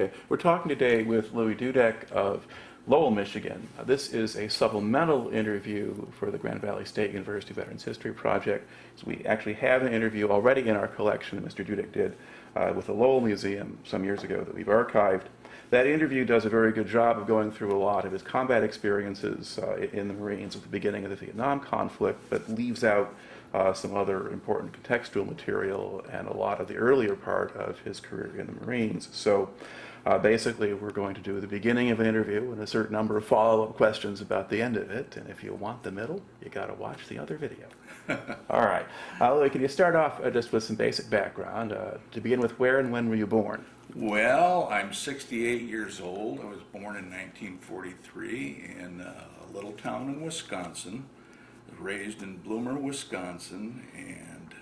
Okay, we're talking today with Louis Dudeck of Lowell, Michigan. This is a supplemental interview for the Grand Valley State University Veterans History Project. So we actually have an interview already in our collection that Mr. Dudeck did with the Lowell Museum some years ago that we've archived. That interview does a very good job of going through a lot of his combat experiences in the Marines at the beginning of the Vietnam conflict, but leaves out some other important contextual material and a lot of the earlier part of his career in the Marines. So basically we're going to do the beginning of an interview and a certain number of follow-up questions about the end of it, and if you want the middle, you got to watch the other video. All right. Louis, can you start off just with some basic background? To begin with, where and when were you born? Well, I'm 68 years old. I was born in 1943 in a little town in Wisconsin. I was raised in Bloomer, Wisconsin, and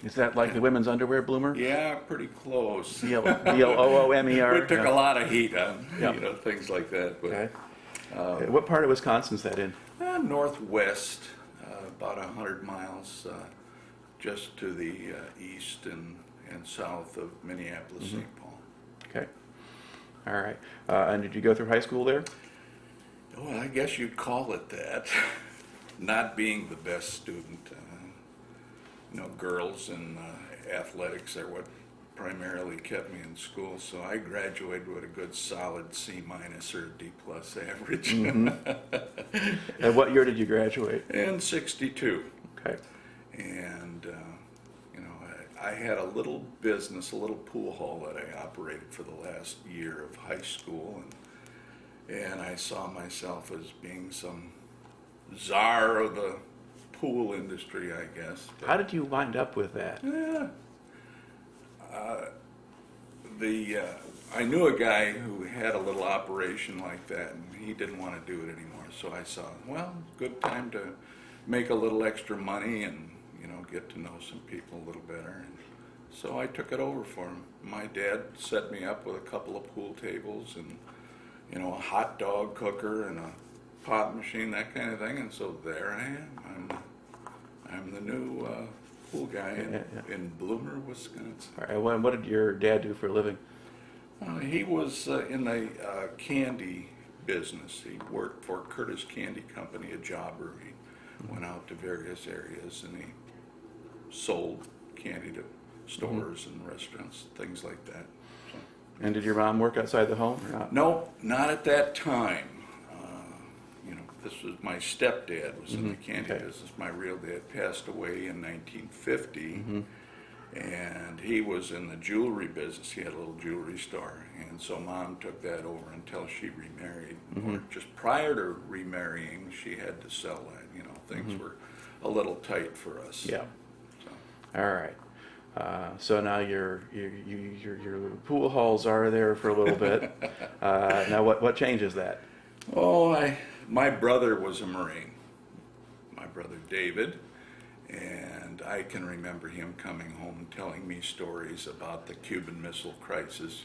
Is that like the women's underwear bloomer? yeah, pretty close. B-L-O-O-M-E-R? We took a lot of heat on, Yeah. things like that. But Okay. What part of Wisconsin is that in? northwest, about 100 miles just to the east and south of Minneapolis, St. Paul. Okay. All right. And did you go through high school there? Well, I guess you'd call it that. Not being the best student. Girls and athletics are what primarily kept me in school. So I graduated with a good solid C- or D+ average. And what year did you graduate? In 62. Okay. And, I had a little business, a little pool hall that I operated for the last year of high school. And I saw myself as being some czar of the pool industry, I guess. How did you wind up with that? I knew a guy who had a little operation like that, and he didn't want to do it anymore. So I saw, well, good time to make a little extra money and get to know some people a little better. And so I took it over for him. My dad set me up with a couple of pool tables and a hot dog cooker and a pop machine, that kind of thing. And so there I am. I'm the new pool guy in Bloomer, Wisconsin. All right. What did your dad do for a living? He was in the candy business. He worked for Curtis Candy Company, a jobber. He went out to various areas and he sold candy to stores and restaurants, things like that. So. And did your mom work outside the home or not? No, not at that time. This was my stepdad was in the candy business. My real dad passed away in 1950, and he was in the jewelry business. He had a little jewelry store, and so Mom took that over until she remarried. Or just prior to remarrying, she had to sell that. Things were a little tight for us. Yeah. So. All right. So now your pool halls are there for a little bit. Now what changes that? Oh, my brother was a Marine, my brother David, and I can remember him coming home and telling me stories about the Cuban Missile Crisis,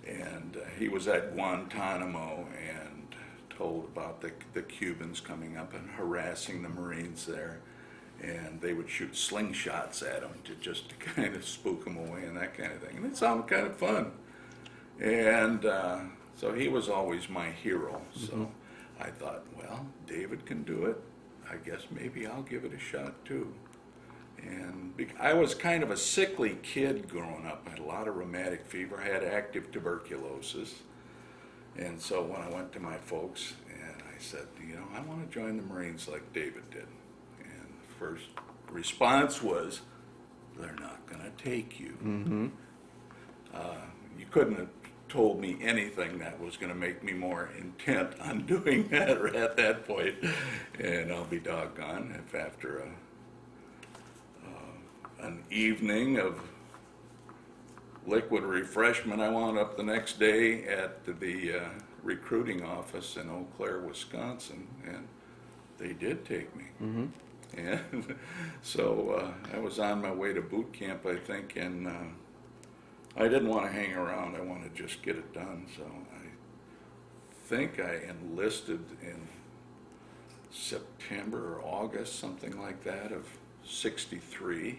and he was at Guantanamo and told about the Cubans coming up and harassing the Marines there, and they would shoot slingshots at them to kind of spook them away and that kind of thing, and it sounded kind of fun, and so he was always my hero. So I thought, well, David can do it. I guess maybe I'll give it a shot too. And I was kind of a sickly kid growing up. I had a lot of rheumatic fever. I had active tuberculosis. And so when I went to my folks and I said, I want to join the Marines like David did. And the first response was, they're not going to take you. You couldn't have told me anything that was going to make me more intent on doing that at that point. And I'll be doggone if after an evening of liquid refreshment, I wound up the next day at the recruiting office in Eau Claire, Wisconsin, and they did take me. And so I was on my way to boot camp, I think, and I didn't want to hang around. I wanted to just get it done. So I think I enlisted in September or August, something like that, of '63.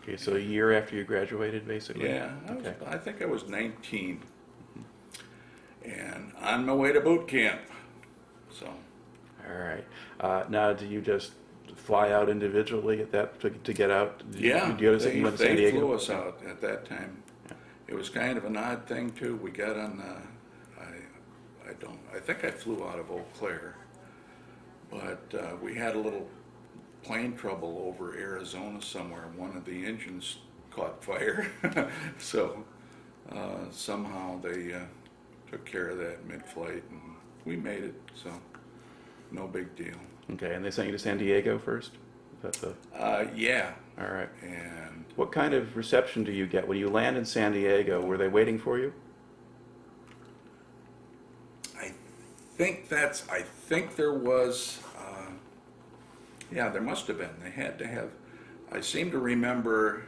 Okay, so a year after you graduated, basically? Yeah, Okay. I think I was 19, and on my way to boot camp. So, All right. Now, do you just fly out individually at that to get out? yeah, Did you go to, you went to San they Diego? flew us out at that time. It was kind of an odd thing too. We got on I think I flew out of Eau Claire, but we had a little plane trouble over Arizona somewhere. One of the engines caught fire, so somehow they took care of that mid-flight, and we made it. So no big deal. Okay, and they sent you to San Diego first? That's a, Yeah, all right. and What kind of reception do you get when you land in San Diego? Were they waiting for you? I think there was, yeah, there must have been. They had to have, I seem to remember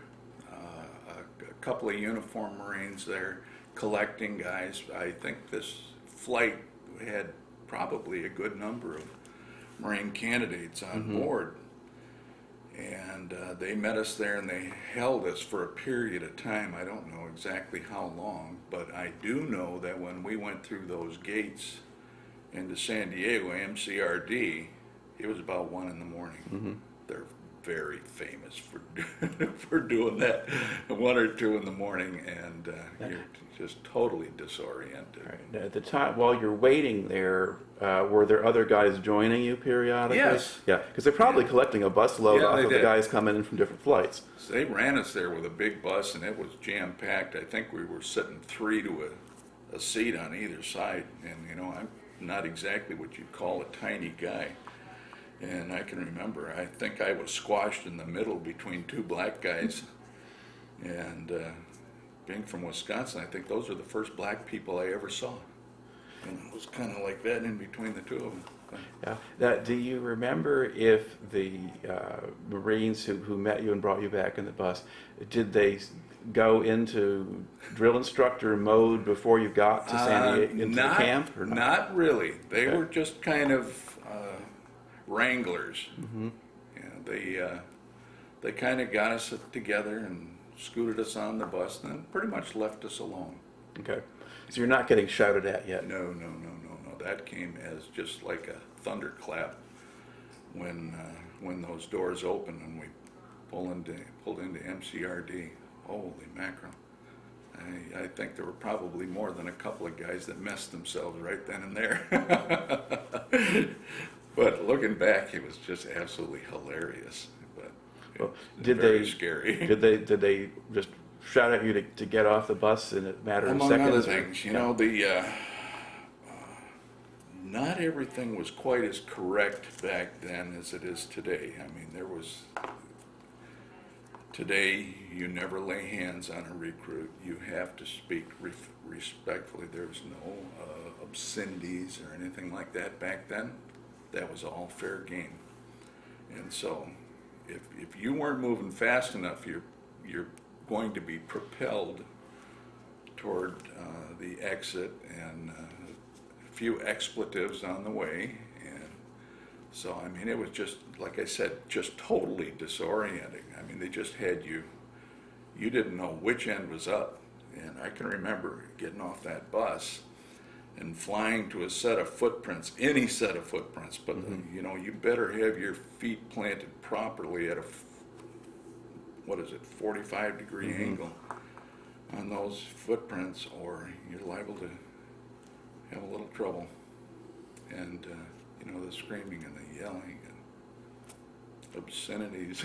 a couple of uniformed Marines there collecting guys. I think this flight had probably a good number of Marine candidates on board. And they met us there and they held us for a period of time. I don't know exactly how long, but I do know that when we went through those gates into San Diego, MCRD, it was about 1 in the morning. They're very famous for for doing that 1 or 2 in the morning, and you're just totally disoriented. All right. Now, at the time, while you're waiting there, were there other guys joining you periodically? Yes. Yeah, because they're probably collecting a bus load Yeah, off they of the did. guys coming in from different flights. So they ran us there with a big bus, and it was jam-packed. I think we were sitting 3 to a seat on either side, and you know, I'm not exactly what you'd call a tiny guy. And I can remember, I think I was squashed in the middle between 2 black guys. And being from Wisconsin, I think those are the first black people I ever saw. And it was kind of like that in between the 2 of them. Yeah. Now, do you remember if the Marines who met you and brought you back in the bus, did they go into drill instructor mode before you got to San Diego, into the camp? Or not? Not really. They Okay. were just kind of wranglers. Yeah, they kind of got us together and scooted us on the bus, and then pretty much left us alone. Okay. So you're not getting shouted at yet? No. That came as just like a thunderclap when those doors opened and we pulled into MCRD. Holy mackerel! I think there were probably more than a couple of guys that messed themselves right then and there. But looking back, it was just absolutely hilarious. But Well, it was very scary. Did they just shout at you to get off the bus in a matter of Among seconds? other things, you know, not everything was quite as correct back then as it is today. I mean, today you never lay hands on a recruit. You have to speak respectfully. There's no obscenities or anything like that back then. That was all fair game. And so if you weren't moving fast enough, you're going to be propelled toward the exit, and a few expletives on the way. And so, I mean, it was just, like I said, just totally disorienting. I mean, they just had you didn't know which end was up. And I can remember getting off that bus and flying to a set of footprints, any set of footprints, but you know, you better have your feet planted properly at a 45-degree angle on those footprints, or you're liable to have a little trouble. And you know, the screaming and the yelling and obscenities.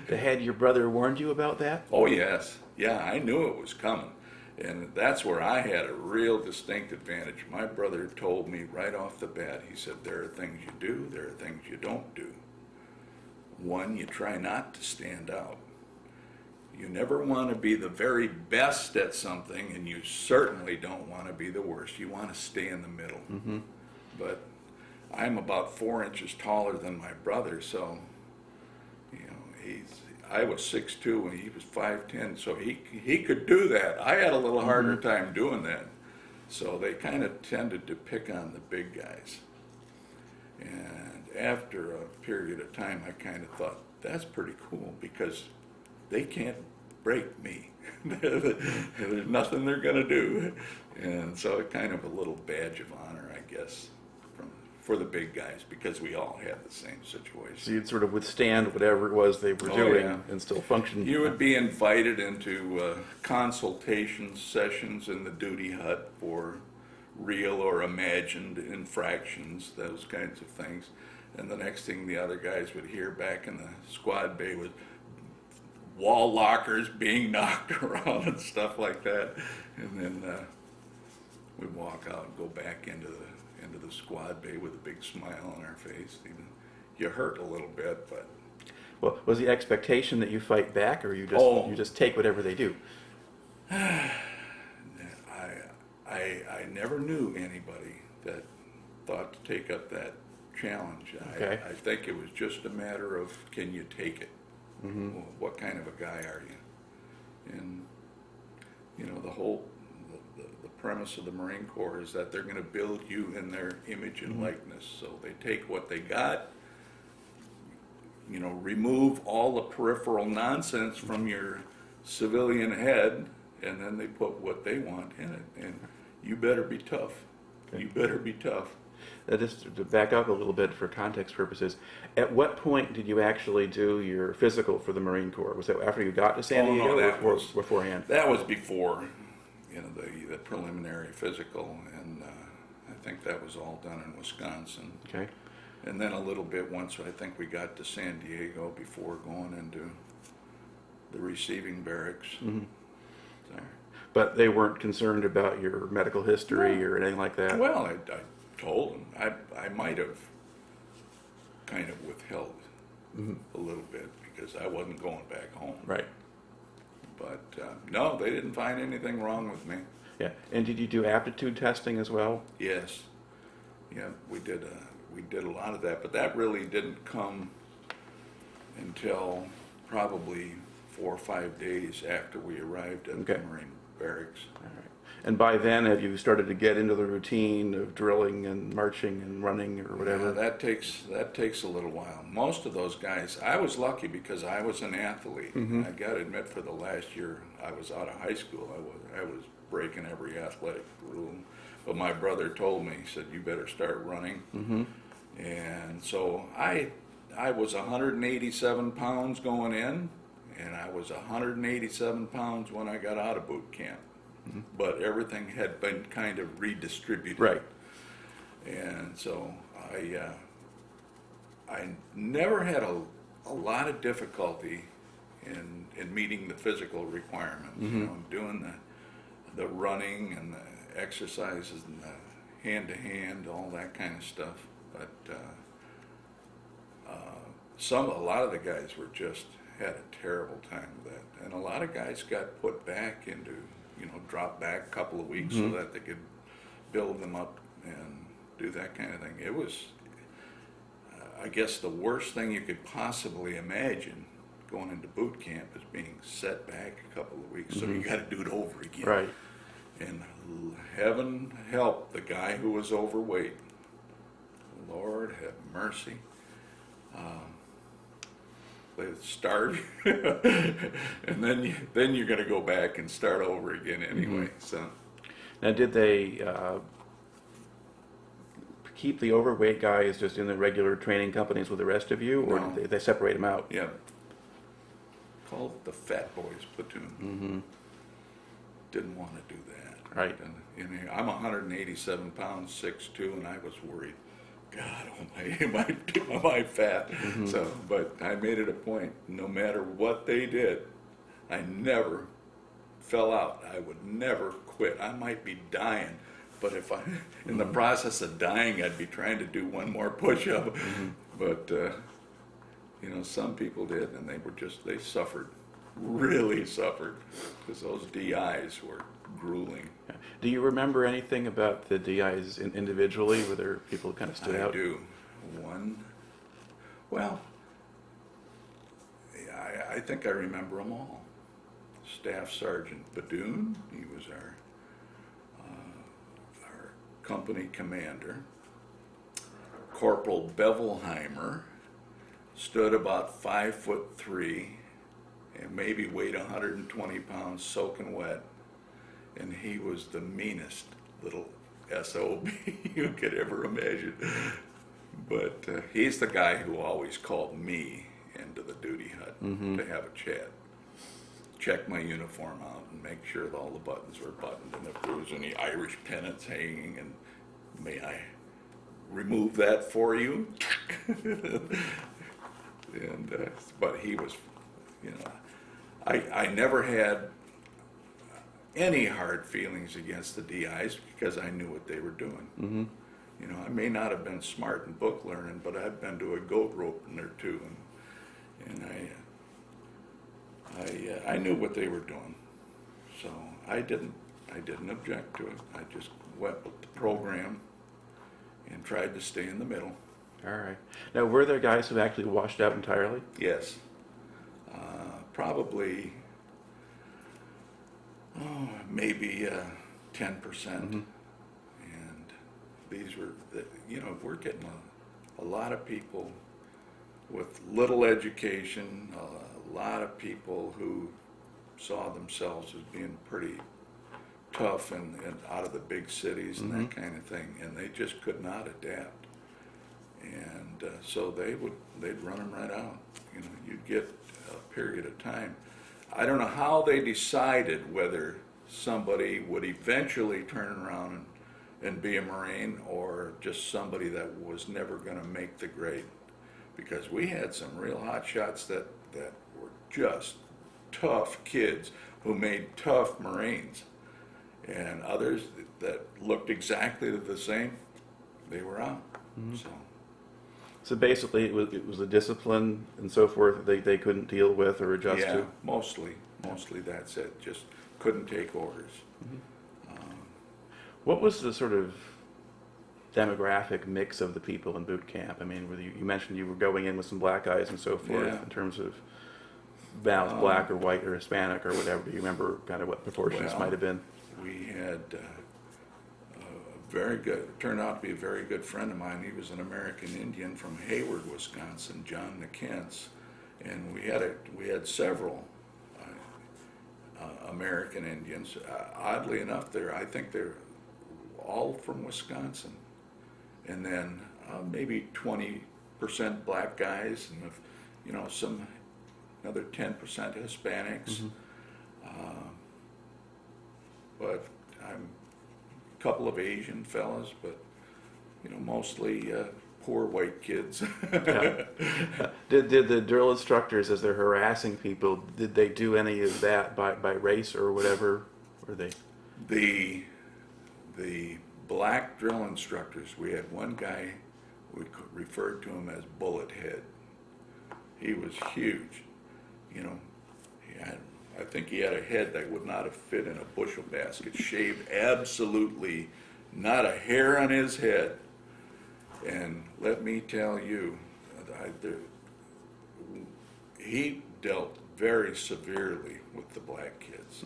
Had your brother warned you about that? Oh yes, yeah, I knew it was coming. And that's where I had a real distinct advantage. My brother told me right off the bat, he said, there are things you do, there are things you don't do. One, you try not to stand out. You never want to be the very best at something, and you certainly don't want to be the worst. You want to stay in the middle. But I'm about 4 inches taller than my brother, so, you know, I was 6'2" and he was 5'10", so he could do that. I had a little harder time doing that. So they kind of tended to pick on the big guys. And after a period of time, I kind of thought, that's pretty cool, because they can't break me. There's nothing they're going to do. And so it kind of a little badge of honor, I guess, for the big guys, because we all had the same situation. So you'd sort of withstand whatever it was they were doing and still function. You would be invited into consultation sessions in the duty hut for real or imagined infractions, those kinds of things. And the next thing the other guys would hear back in the squad bay was wall lockers being knocked around and stuff like that. And then we'd walk out and go back into the squad bay with a big smile on our face. You hurt a little bit, but... Well, was the expectation that you fight back, or you just take whatever they do? I never knew anybody that thought to take up that challenge. Okay. I think it was just a matter of, can you take it? Mm-hmm. Well, what kind of a guy are you? And, you know, the premise of the Marine Corps is that they're going to build you in their image and likeness. So they take what they got, you know, remove all the peripheral nonsense from your civilian head, and then they put what they want in it. And you better be tough. Okay. You better be tough. Just to back up a little bit for context purposes, at what point did you actually do your physical for the Marine Corps? Was that after you got to San Diego, no, that or was beforehand? That was before, you know, the preliminary physical, and I think that was all done in Wisconsin. Okay. And then a little bit once I think we got to San Diego before going into the receiving barracks. Mm-hmm. So, But they weren't concerned about your medical history or anything like that? well, I told them. I might have kind of withheld a little bit because I wasn't going back home. Right. But no, they didn't find anything wrong with me. Yeah. And did you do aptitude testing as well? Yes. Yeah, we did a lot of that, but that really didn't come until probably 4 or 5 days after we arrived at the Marine barracks. All right. And by then, have you started to get into the routine of drilling and marching and running or whatever? Yeah, that takes a little while. Most of those guys, I was lucky because I was an athlete. I got to admit, for the last year I was out of high school, I was breaking every athletic rule. But my brother told me, he said, you better start running. And so I was 187 pounds going in, and I was 187 pounds when I got out of boot camp. But everything had been kind of redistributed. Right. And so I never had a lot of difficulty in meeting the physical requirements. You know, doing the running and the exercises and the hand-to-hand, all that kind of stuff. But a lot of the guys had a terrible time with that, and a lot of guys got put back into, you know, drop back a couple of weeks so that they could build them up and do that kind of thing. It was, I guess, the worst thing you could possibly imagine going into boot camp is being set back a couple of weeks, so you got to do it over again. Right. And heaven help the guy who was overweight. Lord have mercy. They start, and then you're going to go back and start over again anyway. So, now, did they keep the overweight guys just in the regular training companies with the rest of you, or No. did they separate them out? yeah, called it the Fat Boys Platoon. Didn't want to do that. Right. And, you know, I'm 187 pounds, 6'2", and I was worried. God, am I fat? So, but I made it a point, no matter what they did, I never fell out. I would never quit. I might be dying, but if in the process of dying, I'd be trying to do one more push-up. But, you know, some people did, and they suffered, really suffered, because those DIs were grueling. Yeah. Do you remember anything about the DIs individually, whether people kind of stood out? I do. Well, I think I remember them all. Staff Sergeant Badoon, he was our company commander. Corporal Bevelheimer stood about 5'3" and maybe weighed 120 pounds, soaking wet, and he was the meanest little SOB you could ever imagine. But he's the guy who always called me into the duty hut to have a chat, check my uniform out and make sure that all the buttons were buttoned, and if there was any Irish pennants hanging, and may I remove that for you? And but he was, you know, I never had any hard feelings against the DIs because I knew what they were doing. You know, I may not have been smart in book learning, but I've been to a goat roping or two, and I knew what they were doing, so I didn't object to it. I just went with the program and tried to stay in the middle. All right. Now, were there guys who actually washed out entirely? Yes, probably maybe 10%. And these were, you know, we're getting a lot of people with little education, a lot of people who saw themselves as being pretty tough and out of the big cities and that kind of thing, and they just could not adapt. And so they'd run them right out. You know, you'd get a period of time. I don't know how they decided whether somebody would eventually turn around and be a Marine, or just somebody that was never going to make the grade, because we had some real hot shots that were just tough kids who made tough Marines, and others that looked exactly the same, they were out. So basically, it was a discipline and so forth that they couldn't deal with or adjust Yeah, to? mostly that's it, just couldn't take orders. What was the sort of demographic mix of the people in boot camp? I mean, you mentioned you were going in with some black guys and so forth, Yeah. in terms of balanced black or white or Hispanic or whatever. Do you remember kind of what proportions Well, might have been? We had a very good, turned out to be a very good friend of mine. He was an American Indian from Hayward, Wisconsin, John McKentz, and we had several American Indians. Oddly enough, I think they're all from Wisconsin, and then maybe 20% black guys, and you know, another 10% Hispanics. But I'm a couple of Asian fellas, but you know, mostly poor white kids. Yeah. Did the drill instructors, as they're harassing people, did they do any of that by race or whatever? Or they? The black drill instructors, we had one guy, we referred to him as Bullet Head. He was huge, you know. I think he had a head that would not have fit in a bushel basket, shaved absolutely not a hair on his head. And let me tell you, he dealt very severely with the black kids.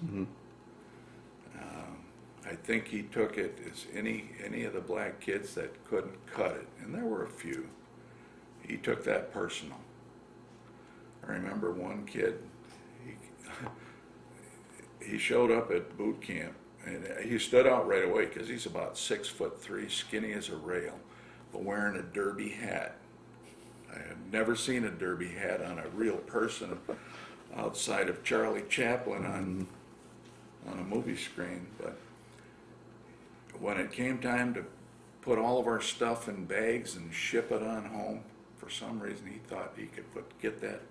I think he took it as any of the black kids that couldn't cut it, and there were a few, he took that personal. I remember one kid, he showed up at boot camp, and he stood out right away because he's about 6'3", skinny as a rail, but wearing a derby hat. I have never seen a derby hat on a real person outside of Charlie Chaplin on a movie screen. But when it came time to put all of our stuff in bags and ship it on home, for some reason he thought he could get that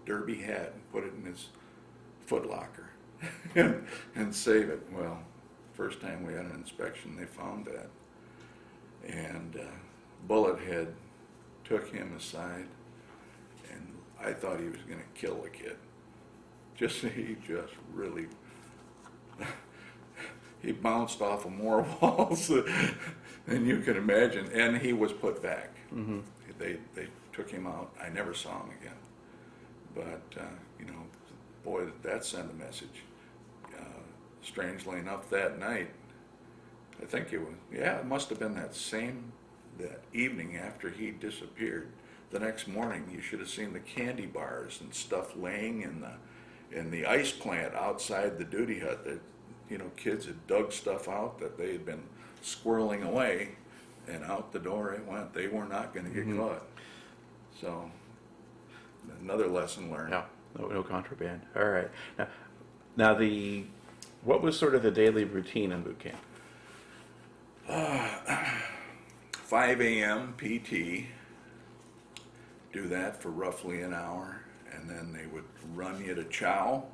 derby hat and put it in his foot locker and save it. Well, first time we had an inspection, they found that. And Bullet Head took him aside, and I thought he was going to kill the kid. He just really, he bounced off of more walls than you can imagine, and he was put back. They took him out. I never saw him again. But, you know, boy, did that send a message. Strangely enough, that night, I think it must have been that evening after he disappeared. The next morning, you should have seen the candy bars and stuff laying in the ice plant outside the duty hut, that, you know, kids had dug stuff out that they had been squirreling away, and out the door it went. They were not going to get caught. So, another lesson learned. Yeah, no contraband. All right. Now what was sort of the daily routine in boot camp? 5 a.m. PT, do that for roughly an hour, and then they would run you to chow.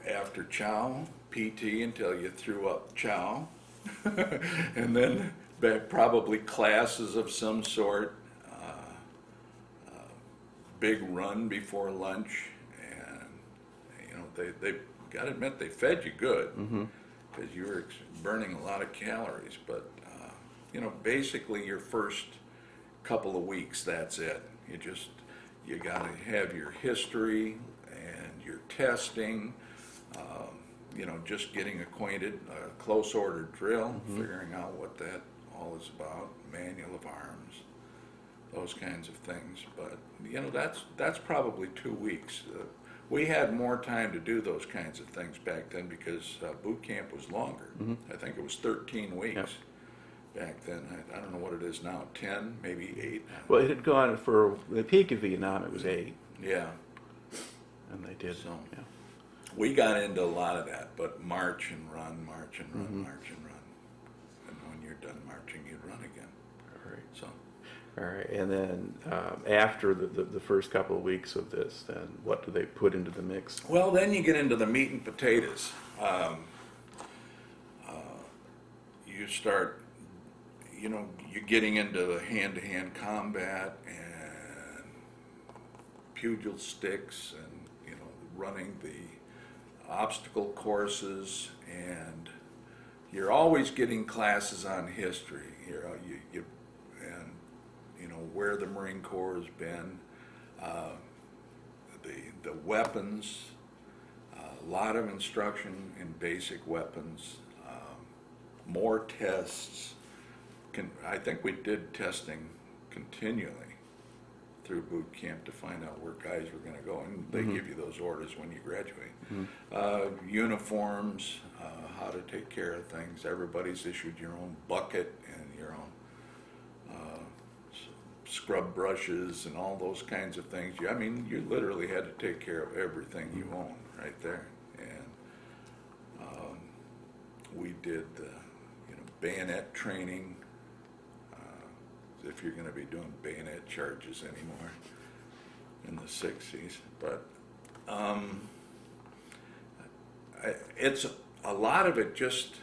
After chow, PT until you threw up chow, and then probably classes of some sort, big run before lunch, and you know, they got to admit, they fed you good, because you were burning a lot of calories, but you know, basically your first couple of weeks, that's it. You got to have your history and your testing, you know, just getting acquainted, close order drill, figuring out what that all is about, manual of arms, those kinds of things. But you know, that's probably 2 weeks. We had more time to do those kinds of things back then because boot camp was longer. I think it was 13 weeks. Yep. Back then. I don't know what it is now, 10, maybe 8. Well, it had gone for the peak of Vietnam, it was 8. Yeah. And they did. So, yeah. we got into a lot of that, but march and run, march and run, march and run. And when you're done marching, you'd run again. All right. So, All right. And then after the first couple of weeks of this, then what do they put into the mix? well, then you get into the meat and potatoes. You start, you know, you're getting into the hand-to-hand combat and pugil sticks and, you know, running the obstacle courses, and you're always getting classes on history. And, you know, where the Marine Corps has been, the weapons, a lot of instruction in basic weapons, more tests. I think we did testing continually through boot camp to find out where guys were going to go, and they give you those orders when you graduate. Uniforms, how to take care of things. Everybody's issued your own bucket and your own scrub brushes and all those kinds of things. I mean, you literally had to take care of everything you own right there. And we did, you know, bayonet training. If you're going to be doing bayonet charges anymore in the 60s, but it's a lot of it just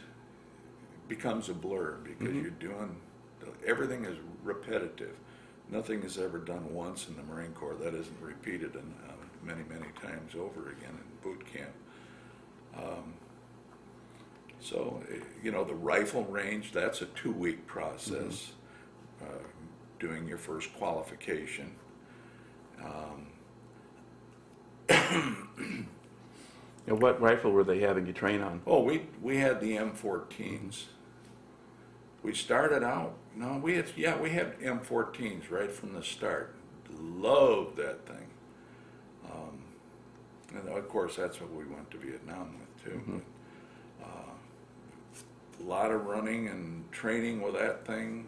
becomes a blur because you're doing, everything is repetitive. Nothing is ever done once in the Marine Corps that isn't repeated many times over again in boot camp. So, you know, the rifle range, that's a 2-week process. Doing your first qualification. And what rifle were they having you train on? Oh, we had the M14s. We started out, no, we had M14s right from the start. Loved that thing. And of course, that's what we went to Vietnam with too. But, a lot of running and training with that thing.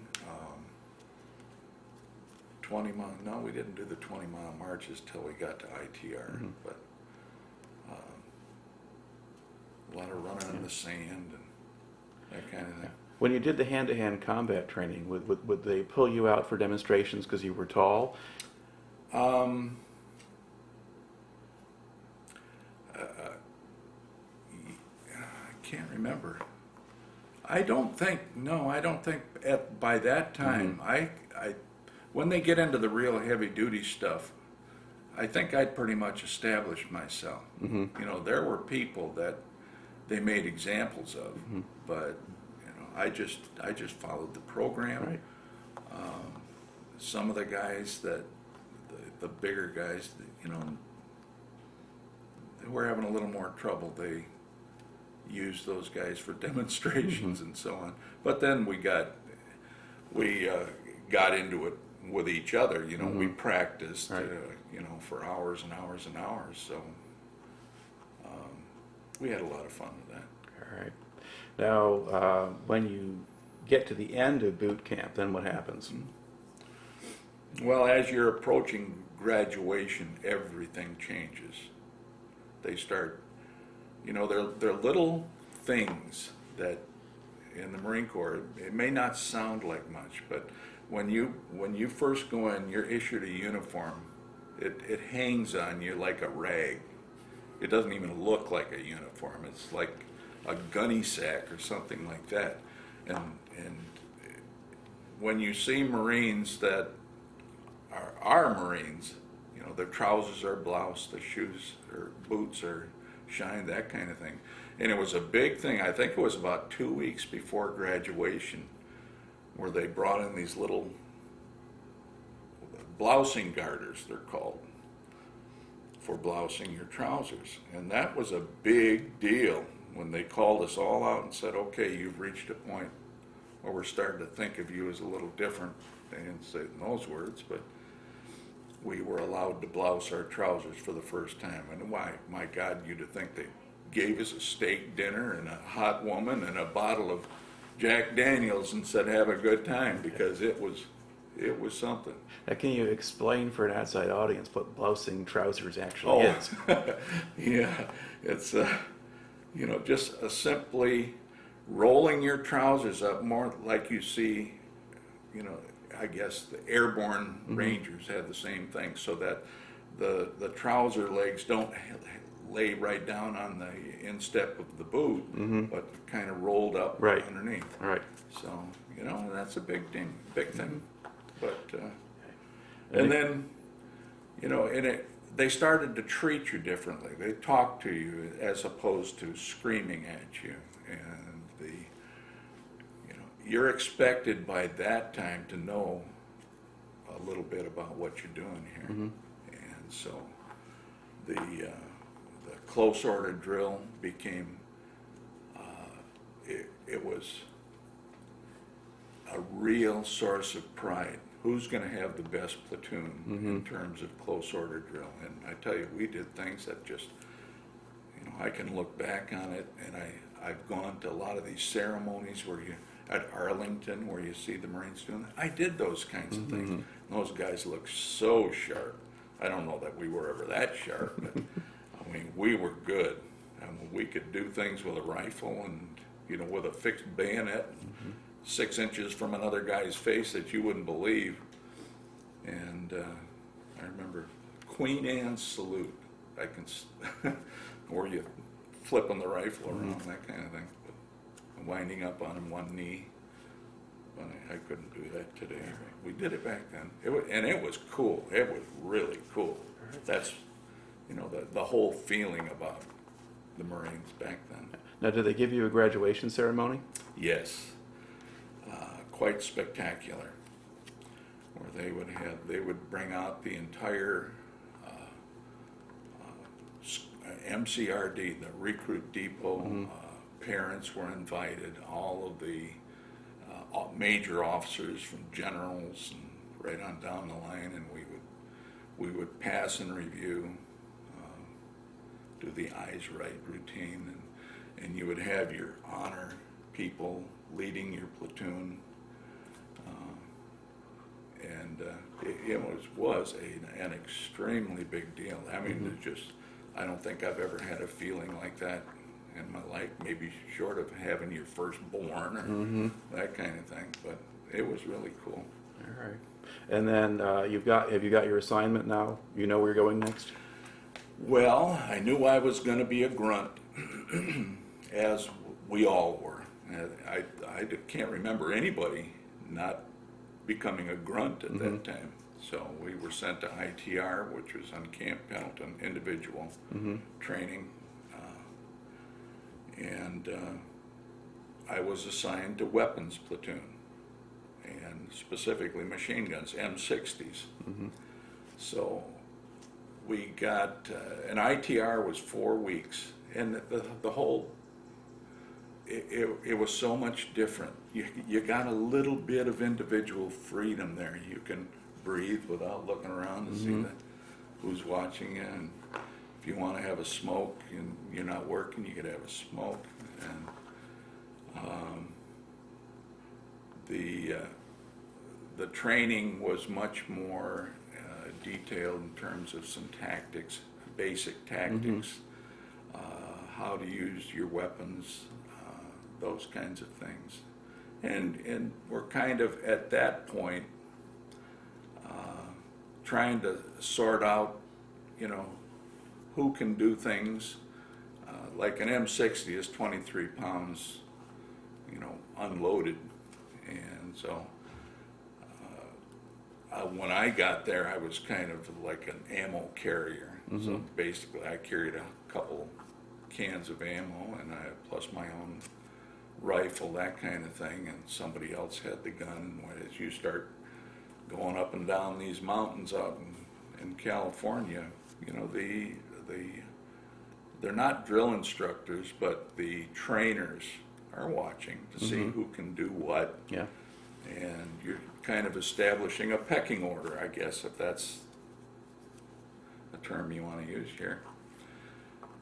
20 mile, no, we didn't do the 20-mile marches till we got to ITR, but a lot of running in the sand and that kind of thing. When you did the hand-to-hand combat training, would they pull you out for demonstrations because you were tall? I can't remember. I don't think by that time, when they get into the real heavy duty stuff, I think I'd pretty much established myself. You know, there were people that they made examples of, but you know, I just followed the program. Right. Some of the guys the bigger guys, you know, they were having a little more trouble. They used those guys for demonstrations and so on. But then we got into it with each other. You know, we Mhm. practiced, Right. you know, for hours and hours and hours. So we had a lot of fun with that. All right. Now, when you get to the end of boot camp, then what happens? Well, as you're approaching graduation, everything changes. They start, you know, they're little things that in the Marine Corps, it may not sound like much, but when you first go in, you're issued a uniform. It hangs on you like a rag. It doesn't even look like a uniform. It's like a gunny sack or something like that. And when you see Marines that are Marines, you know, their trousers are bloused, the shoes or boots are shined, that kind of thing. And it was a big thing. I think it was about 2 weeks before graduation where they brought in these little blousing garters, they're called, for blousing your trousers. And that was a big deal when they called us all out and said, okay, you've reached a point where we're starting to think of you as a little different. They didn't say it in those words, but we were allowed to blouse our trousers for the first time. And why, my God, you'd have think they gave us a steak dinner and a hot woman and a bottle of Jack Daniels and said, have a good time, because it was something. Now, can you explain for an outside audience what blousing trousers actually is? Yeah, it's you know, just simply rolling your trousers up, more like you see, you know, I guess the airborne Rangers had the same thing, so that the trouser legs don't lay right down on the instep of the boot, but kind of rolled up Right. underneath. Right. So, you know, that's a big thing. But and then, you know, they started to treat you differently. They talked to you as opposed to screaming at you, and you know, you're expected by that time to know a little bit about what you're doing here. And so the close order drill became it was a real source of pride. Who's going to have the best platoon in terms of close order drill? And I tell you, we did things that just, you know, I can look back on it, and I've gone to a lot of these ceremonies where you, at Arlington, where you see the Marines doing that. I did those kinds of things. And those guys look so sharp. I don't know that we were ever that sharp, but I mean, we were good. I mean, we could do things with a rifle and, you know, with a fixed bayonet. 6 inches from another guy's face that you wouldn't believe. And I remember Queen Anne's salute. I can, or you flipping the rifle around, that kind of thing. But winding up on one knee. But I couldn't do that today. We did it back then. And it was cool. It was really cool. That's, you know, the whole feeling about the Marines back then. Now, did they give you a graduation ceremony? Yes. Quite spectacular, where they would bring out the entire MCRD, the recruit depot. Parents were invited, all of the major officers from generals and right on down the line, and we would pass and review, do the eyes right routine, and you would have your honor people leading your platoon. And it was an extremely big deal. I mean, it's just, I don't think I've ever had a feeling like that in my life, maybe short of having your firstborn or that kind of thing, but it was really cool. All right. And then have you got your assignment now? You know where you're going next? Well, I knew I was going to be a grunt, as we all were. I can't remember anybody not becoming a grunt at that time. So we were sent to ITR, which was on Camp Pendleton, individual training. And I was assigned to weapons platoon, and specifically machine guns, M60s. So we got, an ITR was 4 weeks, and the whole, it was so much different. You got a little bit of individual freedom there. You can breathe without looking around to see who's watching you. And if you want to have a smoke and you're not working, you could have a smoke. And the training was much more detailed in terms of some tactics, basic tactics, how to use your weapons, those kinds of things. And we're kind of at that point trying to sort out, you know, who can do things. Like an M60 is 23 pounds, you know, unloaded. And so when I got there, I was kind of like an ammo carrier. So basically I carried a couple cans of ammo and plus my own rifle, that kind of thing, and somebody else had the gun. And as you start going up and down these mountains out in California, you know, they're not drill instructors, but the trainers are watching to see who can do what. Yeah. And you're kind of establishing a pecking order, I guess, if that's a term you want to use here.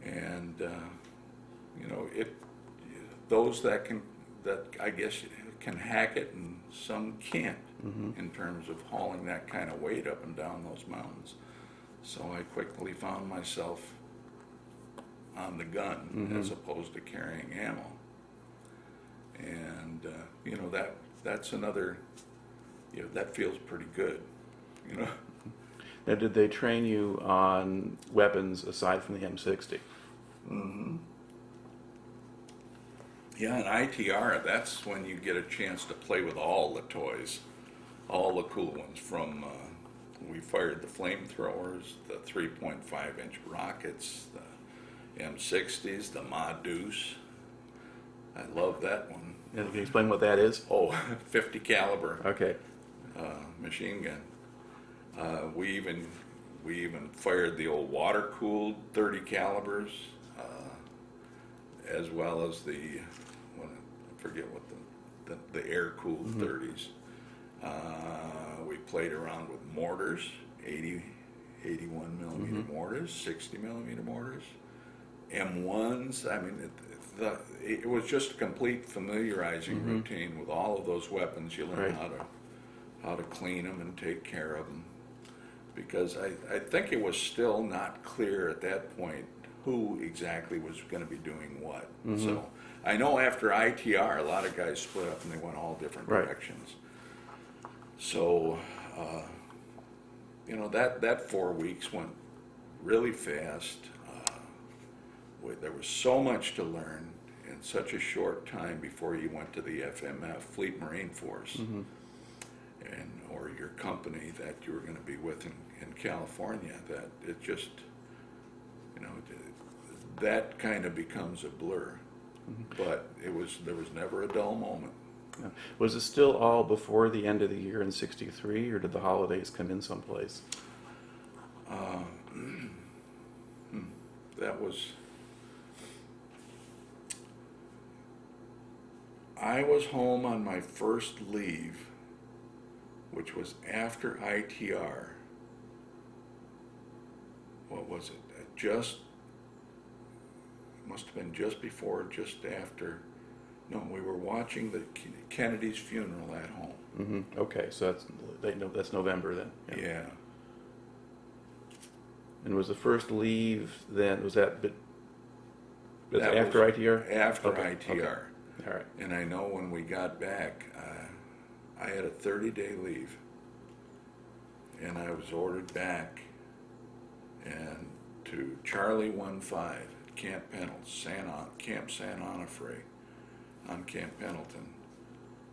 And you know, those that I guess can hack it and some can't in terms of hauling that kind of weight up and down those mountains. So I quickly found myself on the gun as opposed to carrying ammo. And you know, that's another, you know, that feels pretty good, you know. Now, did they train you on weapons aside from the M60? Yeah, and ITR, that's when you get a chance to play with all the toys, all the cool ones. From we fired the flamethrowers, the 3.5-inch rockets, the M60s, the Ma Deuce. I love that one. Can you explain what that is? Oh, 50 caliber Okay. machine gun. We even fired the old water-cooled 30 calibers, as well as the, I forget what the air-cooled 30s. We played around with mortars, 81 millimeter mortars, 60 millimeter mortars, M1s. I mean, it was just a complete familiarizing routine with all of those weapons. You learn how to clean them and take care of them. Because I think it was still not clear at that point who exactly was going to be doing what. So I know after ITR, a lot of guys split up and they went all different directions. So, you know, that 4 weeks went really fast. There was so much to learn in such a short time before you went to the FMF, Fleet Marine Force, and or your company that you were going to be with in California, that it just, you know, that kind of becomes a blur. But there was never a dull moment. Yeah. Was it still all before the end of the year in '63, or did the holidays come in someplace? That was, I was home on my first leave, which was after ITR. What was it? Must have been just before, just after. No, we were watching the Kennedy's funeral at home. Okay, so that's November then. Yeah. And was the first leave then? Was that That after was ITR? After Okay, ITR. okay. All right. And I know when we got back, I had a 30-day leave, and I was ordered back and to Charlie 15 at Camp Pendleton, Camp San Onofre on Camp Pendleton.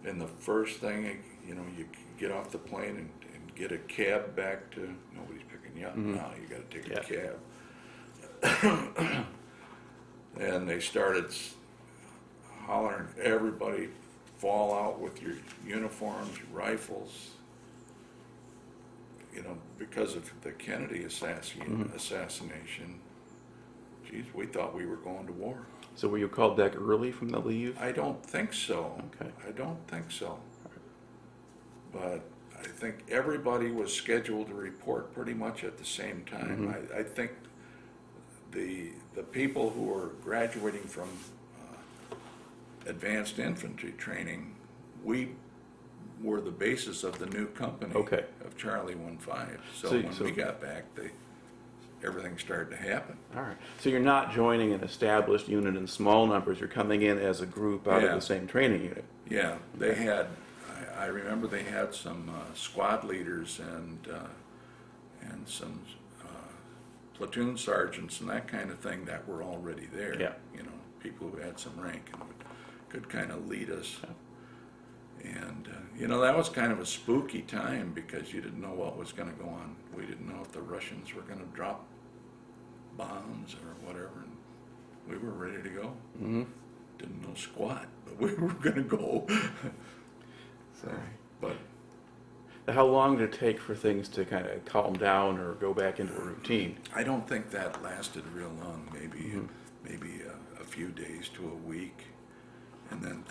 And the first thing, you know, you get off the plane and get a cab back to, nobody's picking you up now, you got to take a cab. And they started hollering, everybody fall out with your uniforms, your rifles, you know, because of the Kennedy assassination. Geez, we thought we were going to war. So were you called back early from the leave? I don't think so. Okay. I don't think so. But I think everybody was scheduled to report pretty much at the same time. I think the people who were graduating from advanced infantry training, we were the basis of the new company Okay. of Charlie 1-5. So, So- when so- we got back, everything started to happen. All right. So you're not joining an established unit in small numbers. You're coming in as a group out of Yeah. the same training unit. Yeah, they had. I remember they had some squad leaders and some platoon sergeants and that kind of thing that were already there. Yeah. You know, people who had some rank and could kind of lead us. And you know, that was kind of a spooky time because you didn't know what was going to go on. We didn't know if the Russians were going to drop bombs or whatever, and we were ready to go. Didn't know squat, but we were going to go. So, but How long did it take for things to kind of calm down or go back into a routine? I don't think that lasted real long. Maybe a few days to a week, and then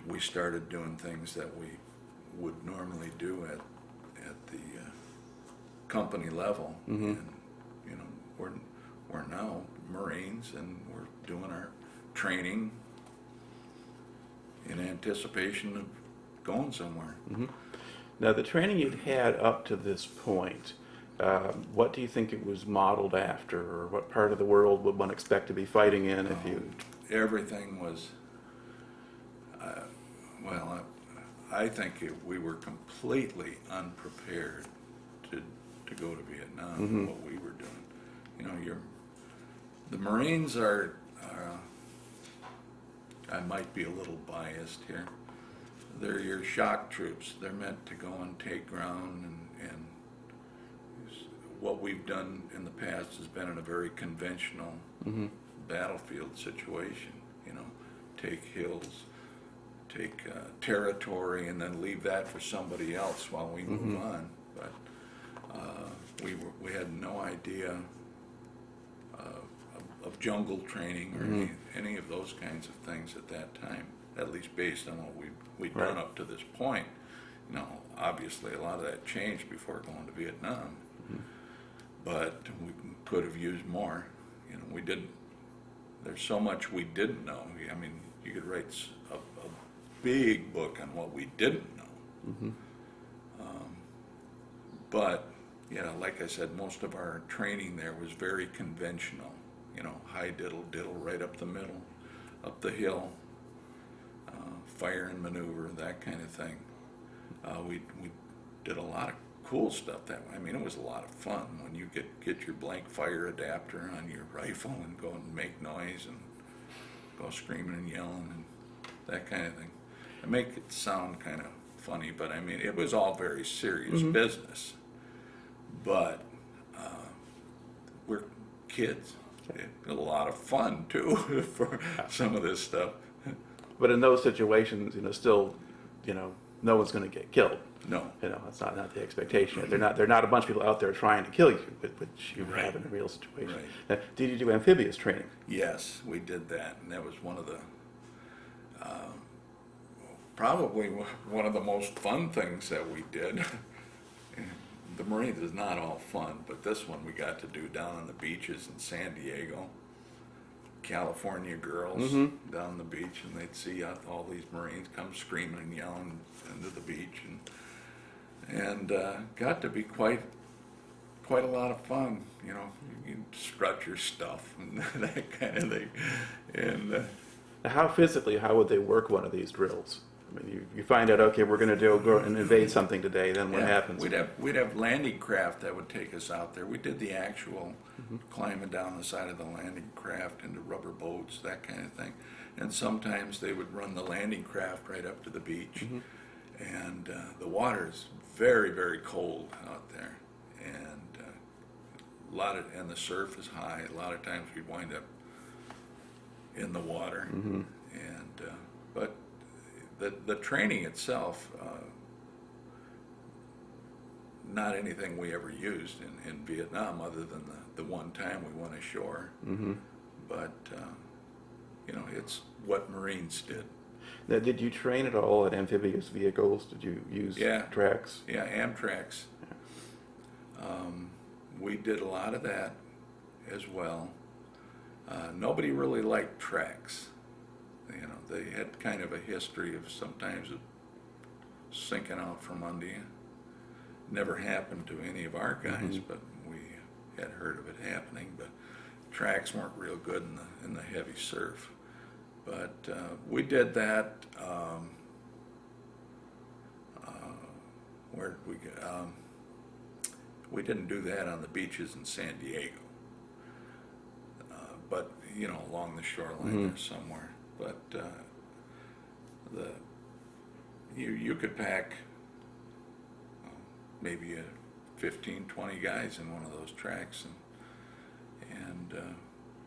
we started doing things that we would normally do at the company level. And you know, we're now Marines, and we're doing our training in anticipation of going somewhere. Now, the training you'd had up to this point, what do you think it was modeled after, or what part of the world would one expect to be fighting in if you... Everything was, well, I think we were completely unprepared to go to Vietnam, what we were doing. You know, the Marines are, I might be a little biased here, they're your shock troops. They're meant to go and take ground, and what we've done in the past has been in a very conventional battlefield situation. You know, take hills, take territory, and then leave that for somebody else while we move on. But we had no idea of jungle training or any of those kinds of things at that time, at least based on what we'd done up to this point. You know, obviously a lot of that changed before going to Vietnam, but we could have used more. You know, we didn't. There's so much we didn't know. I mean, you could write a big book on what we didn't know. But you know, like I said, most of our training there was very conventional. You know, high diddle right up the middle, up the hill, fire and maneuver, that kind of thing. We did a lot of cool stuff that way. I mean, it was a lot of fun when you get your blank fire adapter on your rifle and go and make noise and go screaming and yelling and that kind of thing. I make it sound kind of funny, but I mean, it was all very serious business. But we're kids. It was a lot of fun too for some of this stuff. But in those situations, you know, still, you know, no one's going to get killed. No. You know, that's not the expectation. They're not a bunch of people out there trying to kill you, which you have in a real situation. Right. Now, did you do amphibious training? Yes, we did that, and that was one of the probably one of the most fun things that we did. The Marines is not all fun, but this one we got to do down on the beaches in San Diego. California girls down on the beach, and they'd see all these Marines come screaming and yelling into the beach, and got to be quite a lot of fun. You know, you strut your stuff and that kind of thing. And Now, how would they work one of these drills? I mean, you find out, okay, we're going to go and invade something today, then what happens? We'd have landing craft that would take us out there. We did the actual climbing down the side of the landing craft into rubber boats, that kind of thing. And sometimes they would run the landing craft right up to the beach. And the water is very, very cold out there. And and the surf is high. A lot of times we'd wind up in the water. But the training itself, not anything we ever used in Vietnam other than the one time we went ashore. But, you know, it's what Marines did. Now, did you train at all at amphibious vehicles? Did you use tracks? Yeah, Amtrak's. We did a lot of that as well. Nobody really liked tracks. You know, they had kind of a history of sometimes of sinking out from under you. Never happened to any of our guys, but we had heard of it happening. But tracks weren't real good in the heavy surf. But we did that. Where did we go? We didn't do that on the beaches in San Diego, but you know, along the shoreline there somewhere. But you could pack maybe 15, 20 guys in one of those tracks, and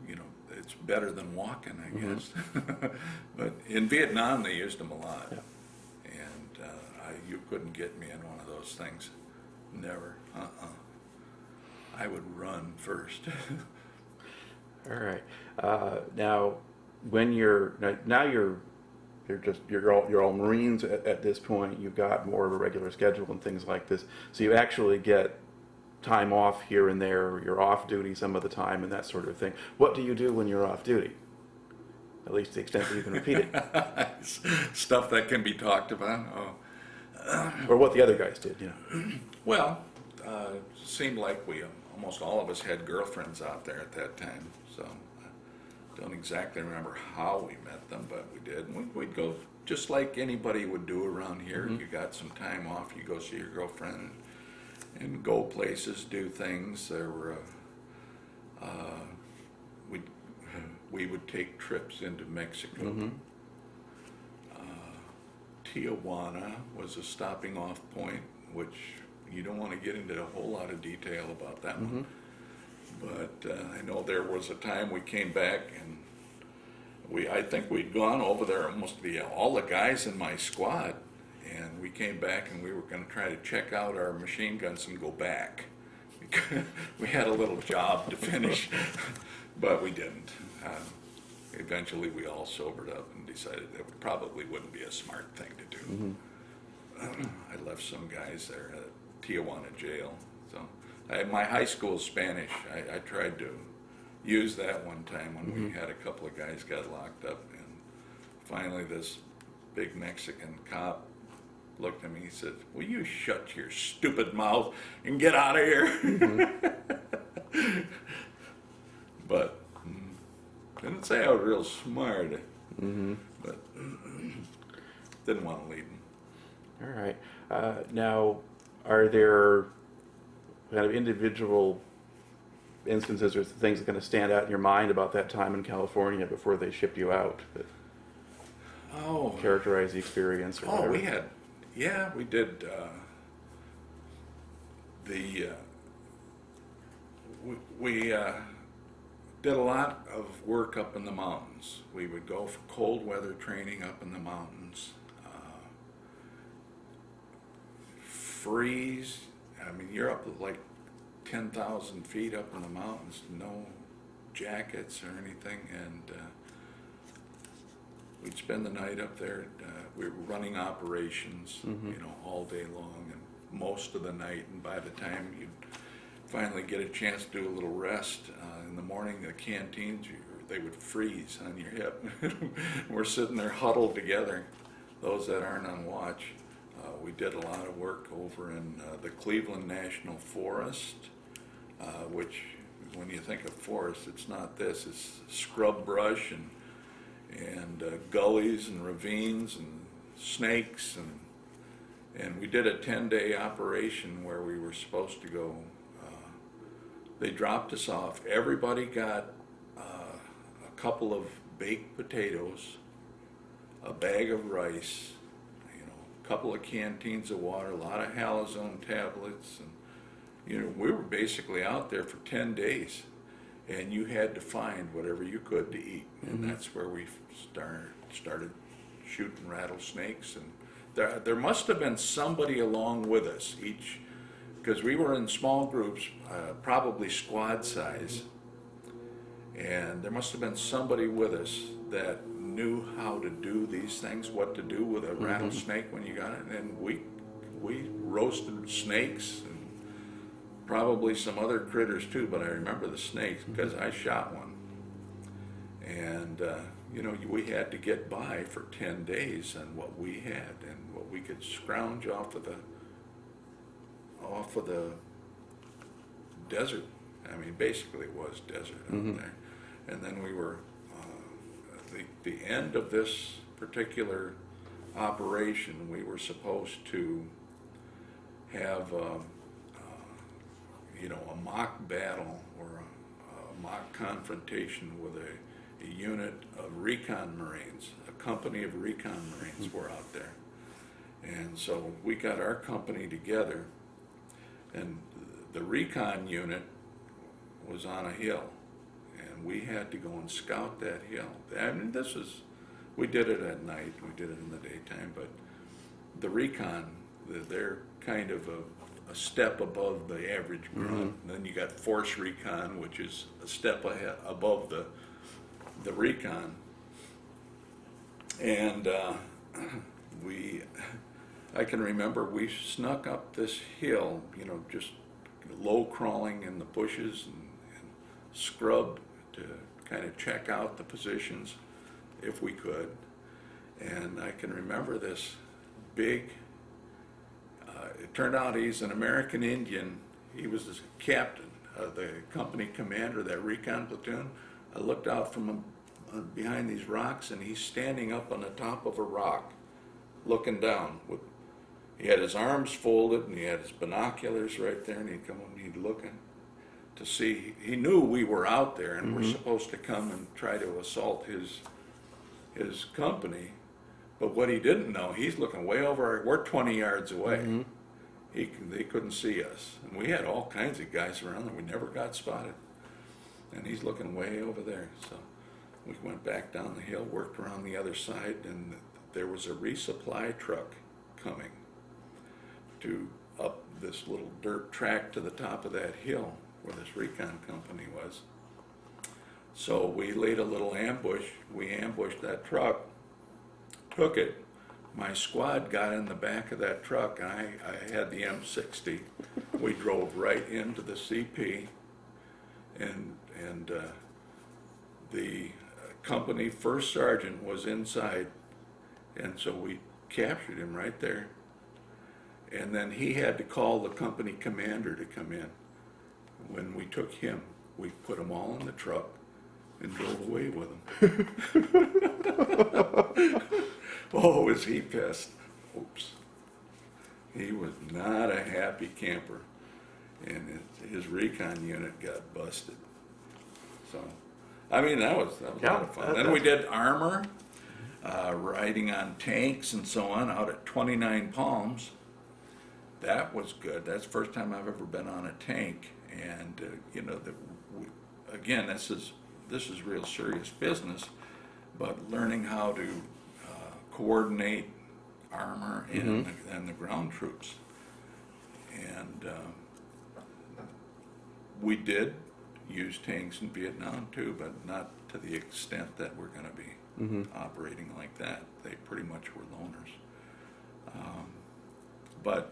you know, it's better than walking, I guess. But in Vietnam, they used them a lot, and you couldn't get me in one of those things. Never. I would run first. All right. Now, when you're all Marines at this point. You've got more of a regular schedule and things like this. So you actually get time off here and there. You're off duty some of the time and that sort of thing. What do you do when you're off duty? At least to the extent that you can repeat it. Stuff that can be talked about. Or what the other guys did, you know. Well, seemed like almost all of us had girlfriends out there at that time, so I don't exactly remember how we met them, but we did. And we'd go just like anybody would do around here. You got some time off, you go see your girlfriend and go places, do things. There were, we would take trips into Mexico. Tijuana was a stopping off point, which you don't want to get into a whole lot of detail about that one. But I know there was a time we came back and I think we'd gone over there, almost all the guys in my squad, and we came back and we were going to try to check out our machine guns and go back. We had a little job to finish, but we didn't. Eventually we all sobered up and decided that it probably wouldn't be a smart thing to do. I left some guys there at Tijuana jail. So my high school Spanish, I tried to use that one time when we had a couple of guys got locked up, and finally this big Mexican cop looked at me, he said, "Will you shut your stupid mouth and get out of here?" But didn't say I was real smart, but didn't want to lead him. All right. Now, are there kind of individual instances or things that kind of stand out in your mind about that time in California before they shipped you out that characterize the experience or whatever? We did. We did a lot of work up in the mountains. We would go for cold weather training up in the mountains. Freeze. I mean, you're up at like 10,000 feet up in the mountains, no jackets or anything, and we'd spend the night up there. We were running operations, all day long and most of the night, and by the time you'd finally get a chance to do a little rest, in the morning the canteens, they would freeze on your hip. We're sitting there huddled together, those that aren't on watch. We did a lot of work over in the Cleveland National Forest, which, when you think of forest, it's not this, it's scrub brush and gullies and ravines and snakes, and we did a 10-day operation where we were supposed to go. They dropped us off. Everybody got a couple of baked potatoes, a bag of rice, a couple of canteens of water, a lot of halazone tablets, and we were basically out there for 10 days, and you had to find whatever you could to eat, and that's where we started shooting rattlesnakes. And there must have been somebody along with us each, because we were in small groups, probably squad size, and there must have been somebody with us that knew how to do these things, what to do with a rattlesnake when you got it, and we roasted snakes and probably some other critters too, but I remember the snakes because I shot one. And you know, we had to get by for 10 days on what we had and what we could scrounge off of the desert. I mean, basically it was desert out there. And then we were, the end of this particular operation, we were supposed to have, you know, a mock battle or a mock confrontation with a unit of recon Marines, a company of recon Marines were out there. And so we got our company together, and the recon unit was on a hill, and we had to go and scout that hill. I mean, we did it at night, we did it in the daytime, but the recon, they're kind of a step above the average grunt. And then you got force recon, which is a step ahead above the recon. And I can remember we snuck up this hill, you know, just low crawling in the bushes and scrubbed to kind of check out the positions if we could. And I can remember this big, it turned out he's an American Indian. He was the captain, the company commander of that recon platoon. I looked out from behind these rocks, and he's standing up on the top of a rock looking down. He had his arms folded, and he had his binoculars right there, and he'd come and he'd looking to see. He knew we were out there, and we're supposed to come and try to assault his company. But what he didn't know, he's looking way over. We're 20 yards away. They couldn't see us, and we had all kinds of guys around there. We never got spotted, and he's looking way over there. So we went back down the hill, worked around the other side, and there was a resupply truck coming up this little dirt track to the top of that hill where this recon company was. So we laid a little ambush. We ambushed that truck, took it. My squad got in the back of that truck, and I had the M60. We drove right into the CP, and the company first sergeant was inside, and so we captured him right there. And then he had to call the company commander to come in. When we took him, we put them all in the truck and drove away with them. Oh, was he pissed? Oops. He was not a happy camper, and his recon unit got busted. So, I mean, that was a lot of fun. Then we did armor, riding on tanks and so on out at 29 Palms. That was good. That's the first time I've ever been on a tank, and you know, again, this is real serious business, but learning how to coordinate armor and the ground troops. And we did use tanks in Vietnam too, but not to the extent that we're going to be operating like that. They pretty much were loners. But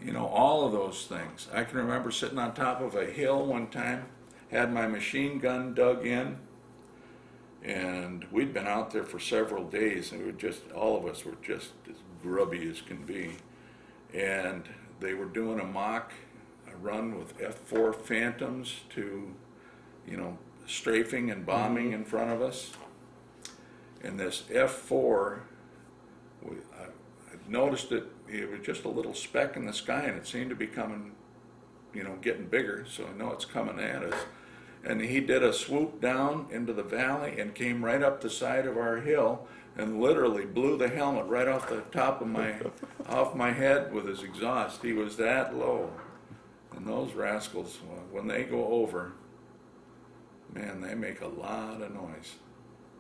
you know, all of those things. I can remember sitting on top of a hill one time, had my machine gun dug in, and we'd been out there for several days, and all of us were just as grubby as can be. And they were doing a mock run with F4 Phantoms to, you know, strafing and bombing in front of us. And this F4, I noticed it was just a little speck in the sky, and it seemed to be coming, you know, getting bigger, so I know it's coming at us. And he did a swoop down into the valley and came right up the side of our hill and literally blew the helmet right off the top of off my head with his exhaust. He was that low. And those rascals, when they go over, man, they make a lot of noise.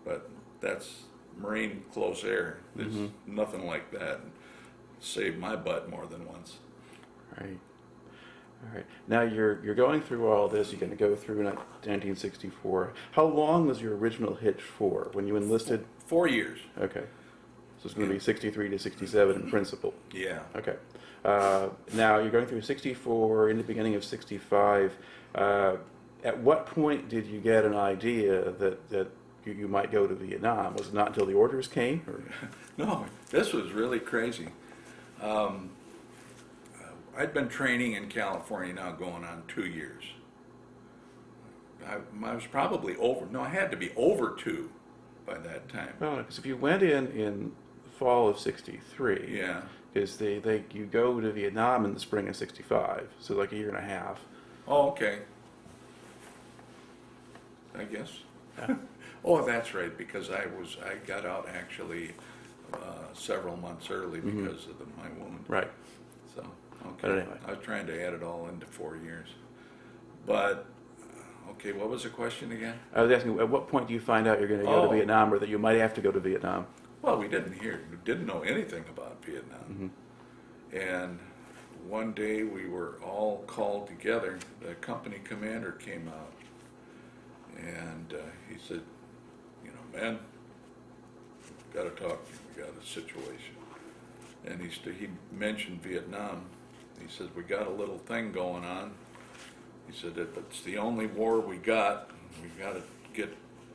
But that's Marine close air. There's nothing like that. Saved my butt more than once. Right. All right. Now you're going through all this. You're going to go through 1964. How long was your original hitch for when you enlisted? 4 years. Okay. So it's going to be 63 to 67 in principle. Yeah. Okay. Now you're going through 64 in the beginning of 65. At what point did you get an idea that you might go to Vietnam? Was it not until the orders came? Or? No, this was really crazy. I'd been training in California now going on 2 years. I was probably over, no, I had to be over 2 by that time. Well, because if you went in the fall of 63, Yeah. is you go to Vietnam in the spring of 65, so like a year and a half. Oh, okay. I guess. Yeah. Oh, that's right, because I got out actually several months early because of my wound. Right. So, okay. But anyway. I was trying to add it all into 4 years. But, okay, what was the question again? I was asking, at what point do you find out you're going to go to Vietnam, or that you might have to go to Vietnam? Well, we didn't know anything about Vietnam. And one day we were all called together. The company commander came out, and he said, you know, man, got to talk to you. We got a situation. And he mentioned Vietnam. He says, we got a little thing going on. He said, it's the only war we got. We got to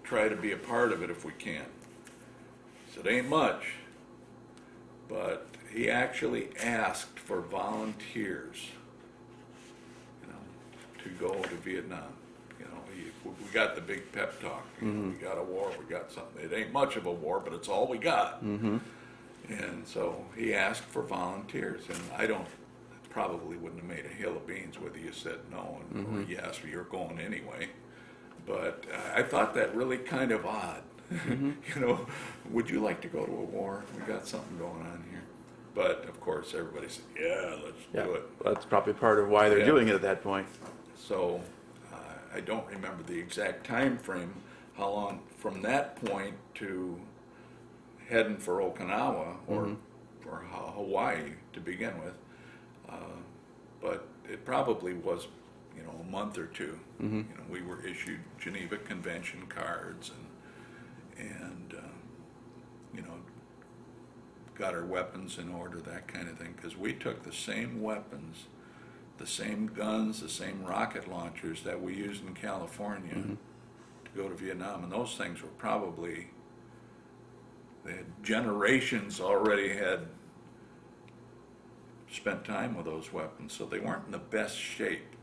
try to be a part of it if we can. He said, ain't much. But he actually asked for volunteers, you know, to go to Vietnam. You know, we got the big pep talk. You know, we got a war, we got something. It ain't much of a war, but it's all we got. And so he asked for volunteers, and I probably wouldn't have made a hill of beans whether you said no or yes, or you're going anyway. But I thought that really kind of odd. You know, would you like to go to a war? We got something going on here. But of course, everybody said, yeah, let's do it. Well, that's probably part of why they're doing it at that point. So I don't remember the exact time frame, how long from that point to heading for Okinawa or Hawaii to begin with. But it probably was, you know, a month or two. You know, we were issued Geneva Convention cards and you know, got our weapons in order, that kind of thing, because we took the same weapons, the same guns, the same rocket launchers that we used in California to go to Vietnam, and those things were probably, they had generations already had spent time with those weapons, so they weren't in the best shape,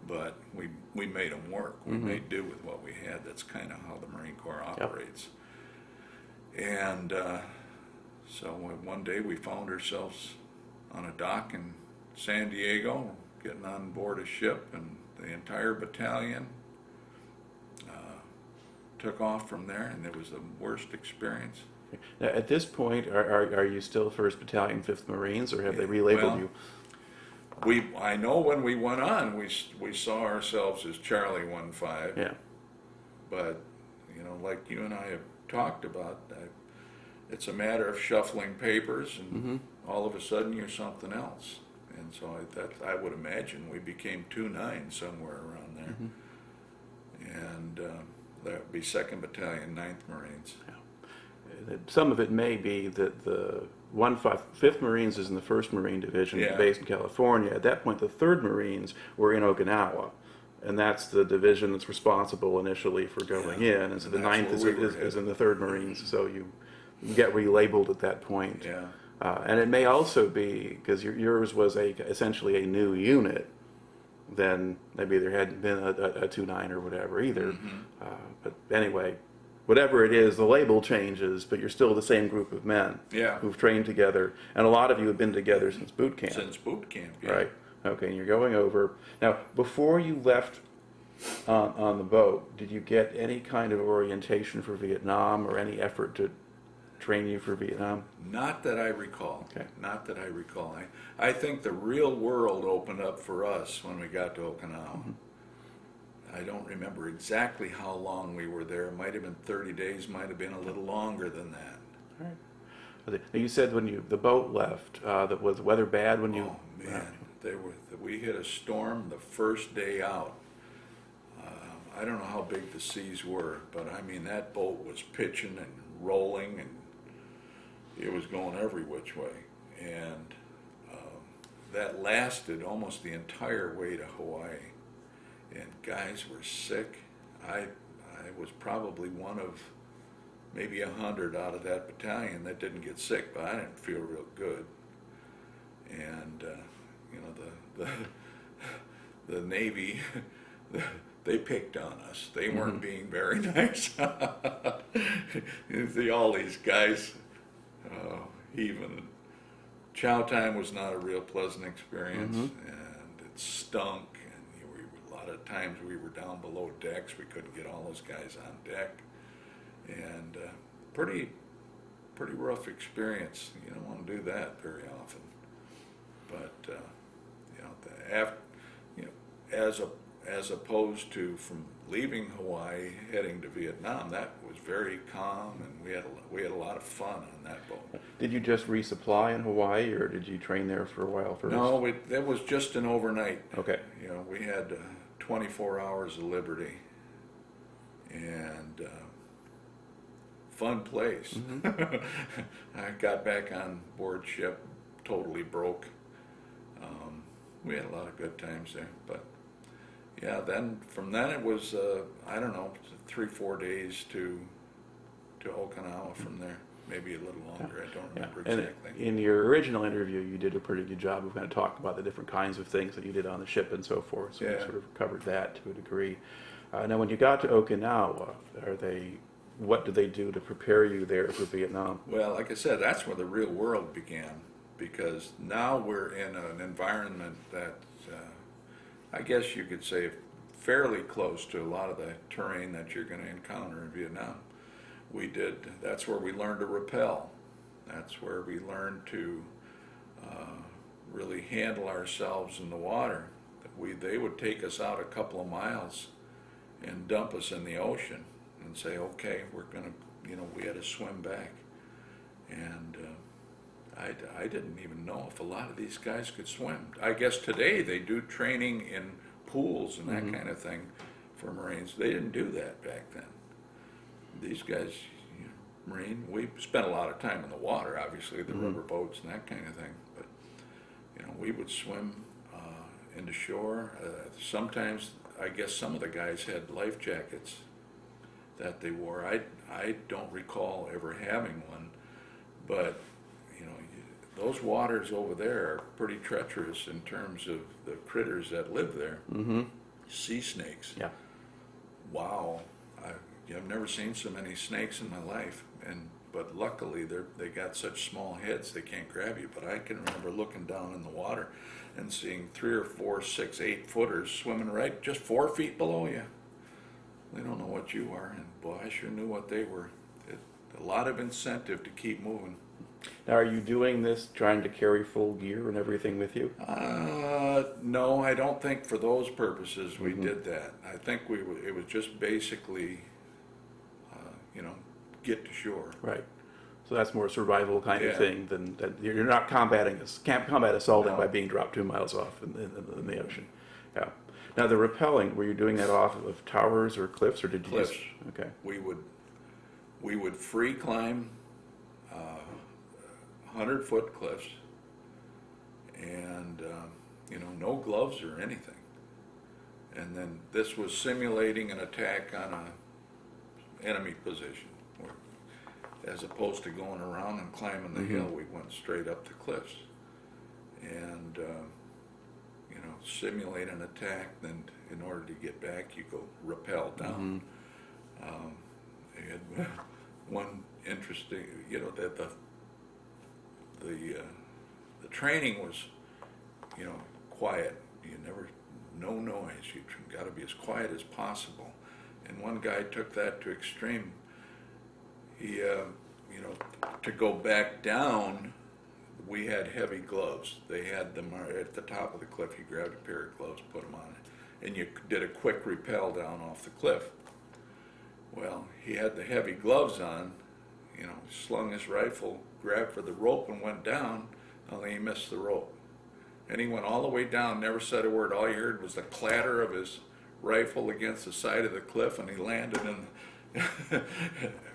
but we made them work. We made do with what we had. That's kind of how the Marine Corps operates. And so one day we found ourselves on a dock in San Diego, getting on board a ship, and the entire battalion took off from there, and it was the worst experience. Now, at this point, are you still 1st Battalion, 5th Marines, or have they relabeled you? I know when we went on, we saw ourselves as Charlie 1-5. Yeah. But, you know, like you and I have talked about, it's a matter of shuffling papers, and all of a sudden you're something else. And so I would imagine we became 2-9 somewhere around there. And that would be 2nd Battalion, 9th Marines. Yeah. Some of it may be that the 5th Marines is in the 1st Marine Division based in California. At that point, the 3rd Marines were in Okinawa, and that's the division that's responsible initially for going in. And so the 9th is in the 3rd Marines, so you get relabeled at that point. Yeah. And it may also be, because yours was essentially a new unit, then maybe there hadn't been a 2-9 or whatever either. But anyway, whatever it is, the label changes, but you're still the same group of men who've trained together. And a lot of you have been together since boot camp. Since boot camp, yeah. Right. Okay, and you're going over. Now, before you left on the boat, did you get any kind of orientation for Vietnam or any effort to train you for Vietnam? Not that I recall. Okay. Not that I recall. I think the real world opened up for us when we got to Okinawa. I don't remember exactly how long we were there. It might have been 30 days, might have been a little longer than that. All right. Now, you said when the boat left, that was the weather bad when you... Oh, man. we hit a storm the first day out. I don't know how big the seas were, but I mean, that boat was pitching and rolling, and it was going every which way. And that lasted almost the entire way to Hawaii. And guys were sick. I was probably one of maybe 100 out of that battalion that didn't get sick, but I didn't feel real good. And you know, the Navy, they picked on us. They weren't being very nice. You see all these guys even chow time was not a real pleasant experience, and it stunk. A lot of times we were down below decks. We couldn't get all those guys on deck, and pretty rough experience. You don't want to do that very often. But as opposed to from leaving Hawaii heading to Vietnam, that was very calm, and we had a lot of fun on that boat. Did you just resupply in Hawaii, or did you train there for a while first? No, that was just an overnight. Okay. You know, we had 24 hours of liberty, and fun place. I got back on board ship, totally broke. We had a lot of good times there, but yeah, from then it was I don't know, 3-4 days to Okinawa from there, maybe a little longer. I don't remember exactly. And in your original interview, you did a pretty good job of kind of talking about the different kinds of things that you did on the ship and so forth. So you sort of covered that to a degree. Now, when you got to Okinawa, what did they do to prepare you there for Vietnam? Well, like I said, that's where the real world began, because now we're in an environment that I guess you could say fairly close to a lot of the terrain that you're going to encounter in Vietnam. That's where we learned to rappel. That's where we learned to really handle ourselves in the water. They would take us out a couple of miles and dump us in the ocean and say, okay, we're going to, we had to swim back. And I didn't even know if a lot of these guys could swim. I guess today they do training in pools and that kind of thing for Marines. They didn't do that back then. These guys, Marine, we spent a lot of time in the water, obviously, the rubber boats and that kind of thing. But, we would swim into shore. Sometimes, I guess some of the guys had life jackets that they wore. I don't recall ever having one, but those waters over there are pretty treacherous in terms of the critters that live there. Sea snakes. Yeah. Wow. I've never seen so many snakes in my life, but luckily they got such small heads they can't grab you. But I can remember looking down in the water and seeing 3 or 4, 6, 8 footers swimming right just 4 feet below you. They don't know what you are, and boy, I sure knew what they were. A lot of incentive to keep moving. Now, are you doing this trying to carry full gear and everything with you? No, I don't think for those purposes we did that. I think it was just basically, get to shore. Right. So that's more survival kind of thing than you're not combat assaulting by being dropped 2 miles off in the ocean. Yeah. Now the rappelling, were you doing that off of towers or cliffs, or did you Cliffs. Okay. We would free climb 100-foot cliffs, and no gloves or anything. And then this was simulating an attack on an enemy position, as opposed to going around and climbing the hill. We went straight up the cliffs, and simulate an attack. Then, in order to get back, you go rappel down. They had one interesting, that the training was, quiet. No noise. You got to be as quiet as possible. And one guy took that to extreme. He, to go back down, we had heavy gloves. They had them at the top of the cliff. You grabbed a pair of gloves, put them on it, and you did a quick rappel down off the cliff. Well, he had the heavy gloves on, slung his rifle, grabbed for the rope and went down, only he missed the rope. And he went all the way down, never said a word. All you heard was the clatter of his rifle against the side of the cliff, and he landed in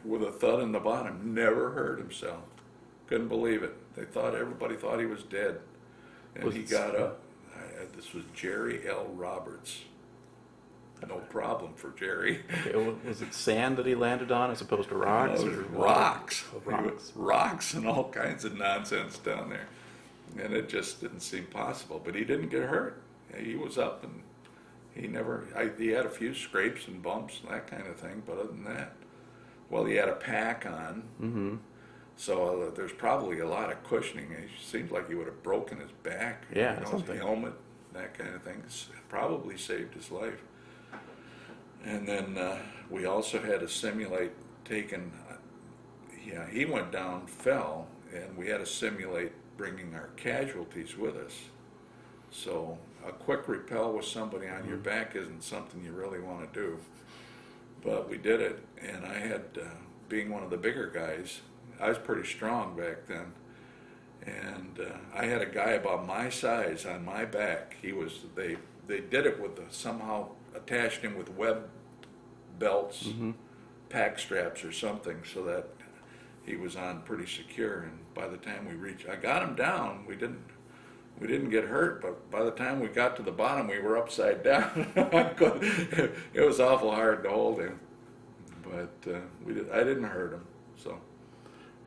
with a thud in the bottom. Never hurt himself. Couldn't believe it. Everybody thought he was dead. And he got up. This was Jerry L. Roberts. No problem for Jerry. Okay, was it sand that he landed on as opposed to rocks? No, or rocks. Oh, rocks. Rocks and all kinds of nonsense down there. And it just didn't seem possible. But he didn't get hurt. He was up, and he had a few scrapes and bumps and that kind of thing. But other than that, well, he had a pack on. Mm-hmm. So there's probably a lot of cushioning. It seems like he would have broken his back. Yeah, his something. helmet, that kind of thing. Probably saved his life. And then we also had to simulate taking, he went down, fell, and we had to simulate bringing our casualties with us. So a quick rappel with somebody on your back isn't something you really want to do. But we did it, and I had, being one of the bigger guys, I was pretty strong back then, and I had a guy about my size on my back. They did it with somehow attached him with web belts, pack straps or something, so that he was on pretty secure. And by the time I got him down. We didn't get hurt, but by the time we got to the bottom, we were upside down. It was awful hard to hold him, but I didn't hurt him. So.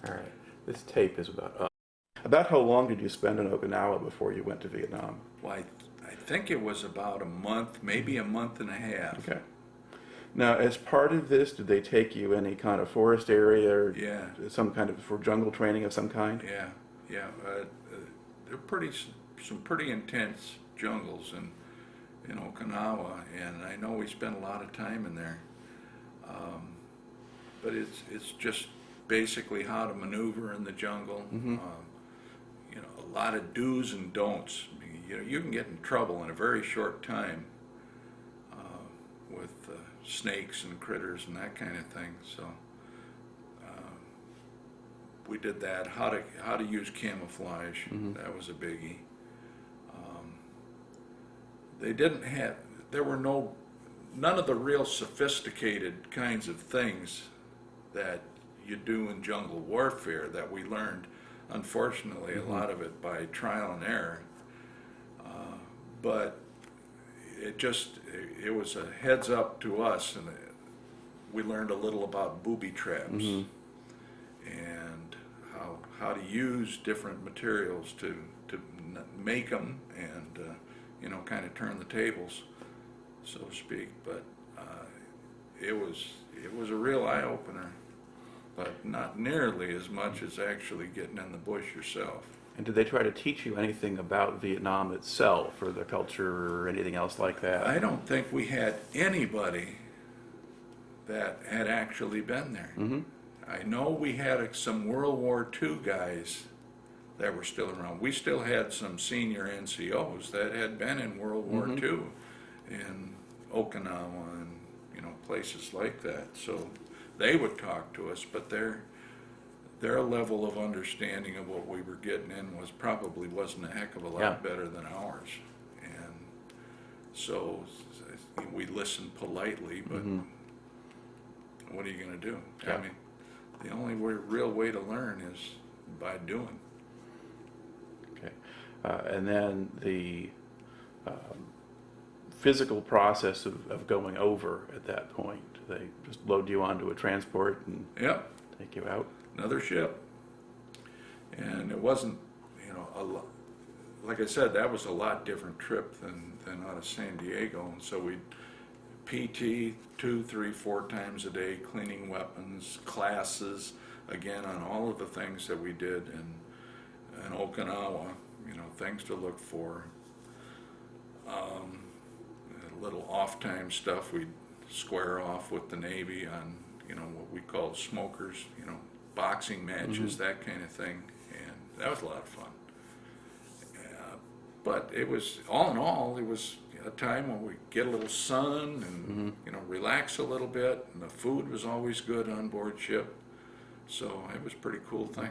All right. This tape is about how long did you spend in Okinawa before you went to Vietnam? Well, I think it was about a month, maybe a month and a half. Okay. Now, as part of this, did they take you any kind of forest area or some kind of for jungle training of some kind? Yeah. They're some pretty intense jungles in Okinawa, and I know we spent a lot of time in there. But it's just basically how to maneuver in the jungle. A lot of do's and don'ts. You can get in trouble in a very short time with snakes and critters and that kind of thing. So we did that. How to use camouflage. That was a biggie. None of the real sophisticated kinds of things that you do in jungle warfare that we learned, unfortunately, a lot of it by trial and error. But it was a heads up to us, and we learned a little about booby traps and how to use different materials to make them and kind of turn the tables, so to speak. But it was a real eye opener, but not nearly as much as actually getting in the bush yourself. And did they try to teach you anything about Vietnam itself or the culture or anything else like that? I don't think we had anybody that had actually been there. I know we had some World War II guys that were still around. We still had some senior NCOs that had been in World War II in Okinawa and places like that. So they would talk to us, but their level of understanding of what we were getting in probably wasn't a heck of a lot better than ours. And so we listened politely, but what are you going to do? I mean, the only real way to learn is by doing. Okay. And then the physical process of going over at that point, they just load you onto a transport and take you out? Another ship. And it wasn't, like I said, that was a lot different trip than out of San Diego. And so we PT 2, 3, 4 times a day, cleaning weapons, classes, again, on all of the things that we did in Okinawa, things to look for. Little off-time stuff we'd square off with the Navy on, what we called smokers, boxing matches, that kind of thing, and that was a lot of fun. But it was, all in all, it was a time when we get a little sun and relax a little bit, and the food was always good on board ship, so it was a pretty cool thing.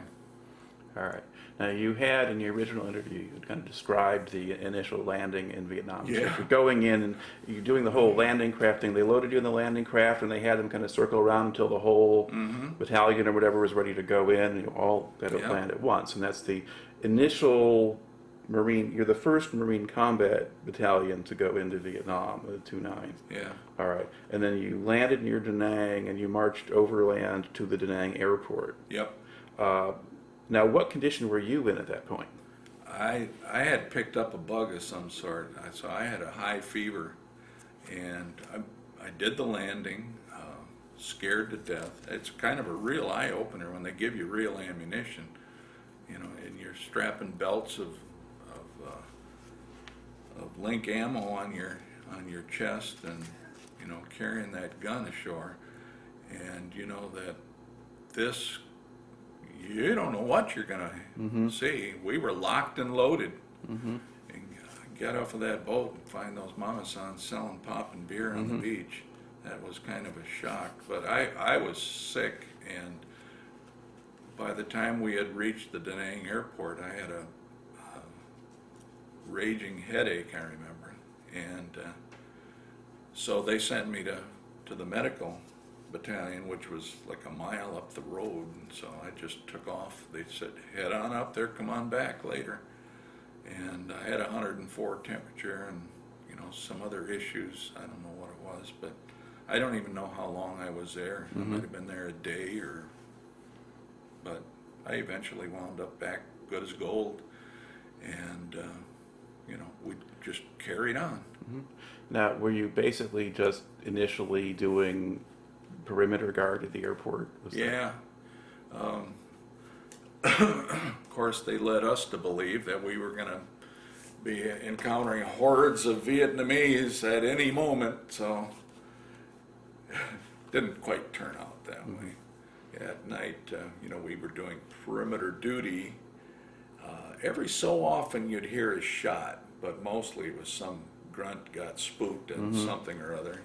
All right. Now, you had in your original interview, you kind of described the initial landing in Vietnam. So Yeah. you're going in and you're doing the whole landing craft thing. They loaded you in the landing craft and they had them kind of circle around until the whole battalion or whatever was ready to go in, and you all got to Yep. land at once. And that's the initial Marine, you're the first Marine combat battalion to go into Vietnam, the 29th. Yeah. All right. And then you landed near Da Nang and you marched overland to the Da Nang airport. Yep. Now, what condition were you in at that point? I had picked up a bug of some sort, so I had a high fever, and I did the landing, scared to death. It's kind of a real eye opener when they give you real ammunition, you know, and you're strapping belts of link ammo on your chest, and you know, carrying that gun ashore, and you know that this. You don't know what you're going to see. We were locked and loaded. And get off of that boat and find those mama-sons selling pop and beer on the beach. That was kind of a shock. But I was sick, and by the time we had reached the Da Nang airport, I had a raging headache, I remember. And so they sent me to the medical battalion, which was like a mile up the road, and so I just took off. They said, head on up there, come on back later. And I had 104 temperature and, you know, some other issues. I don't know what it was, but I don't even know how long I was there. I might have been there a day but I eventually wound up back good as gold, and, you know, we just carried on. Now, were you basically just initially doing perimeter guard at the airport? Yeah. Of course, they led us to believe that we were going to be encountering hordes of Vietnamese at any moment, so it didn't quite turn out that way. At night, you know, we were doing perimeter duty. Every so often you'd hear a shot, but mostly it was some grunt got spooked and something or other.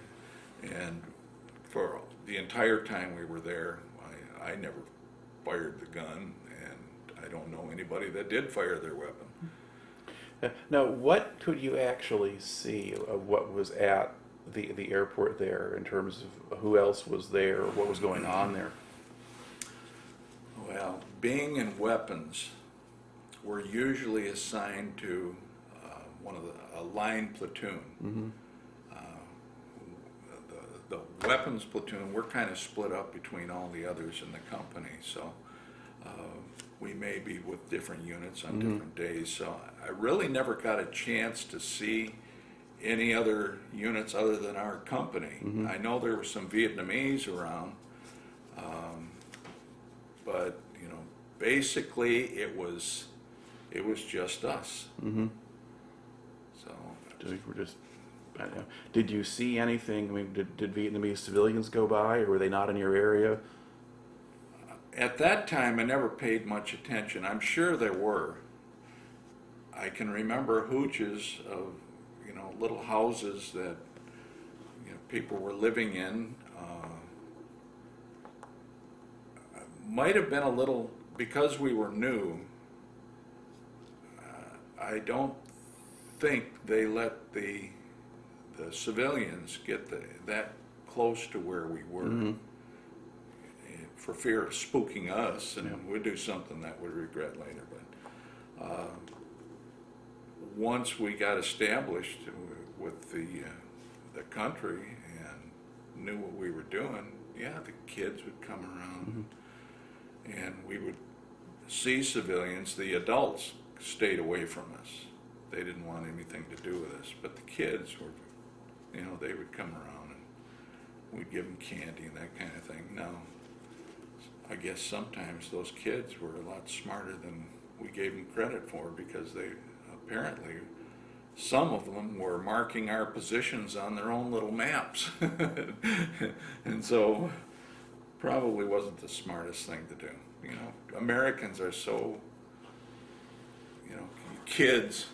And for the entire time we were there, I never fired the gun, and I don't know anybody that did fire their weapon. Now, what could you actually see of what was at the airport there in terms of who else was there, what was going on there? Well, being in weapons, we're usually assigned to a line platoon. The weapons platoon, we're kind of split up between all the others in the company, so we may be with different units on different days. So I really never got a chance to see any other units other than our company. I know there were some Vietnamese around, but you know, basically it was just us. So We were just, I don't know. Did you see anything? I mean, did Vietnamese civilians go by, or were they not in your area? at that time, I never paid much attention. I'm sure there were. I can remember hooches of, little houses that, people were living in. Might have been a little, because we were new, I don't think they let the civilians get that close to where we were, for fear of spooking us, and we'd do something that we'd regret later. But once we got established with the country and knew what we were doing, the kids would come around, and we would see civilians. The adults stayed away from us. They didn't want anything to do with us. But the kids were, they would come around, and we'd give them candy and that kind of thing. Now, I guess sometimes those kids were a lot smarter than we gave them credit for, because they apparently, some of them were marking our positions on their own little maps. And so probably wasn't the smartest thing to do. Americans are so, kids,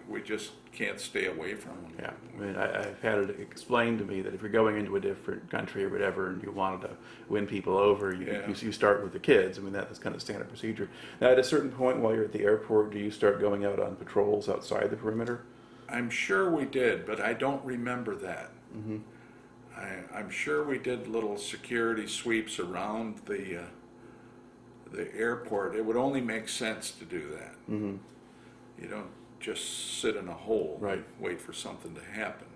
we just can't stay away from them. Yeah, I mean, I've had it explained to me that if you're going into a different country or whatever and you wanted to win people over, you start with the kids. I mean, that's kind of standard procedure. Now, at a certain point while you're at the airport, do you start going out on patrols outside the perimeter? I'm sure we did, but I don't remember that. Mm-hmm. I'm sure we did little security sweeps around the airport. It would only make sense to do that. Mm-hmm. You don't just sit in a hole Right. and wait for something to happen.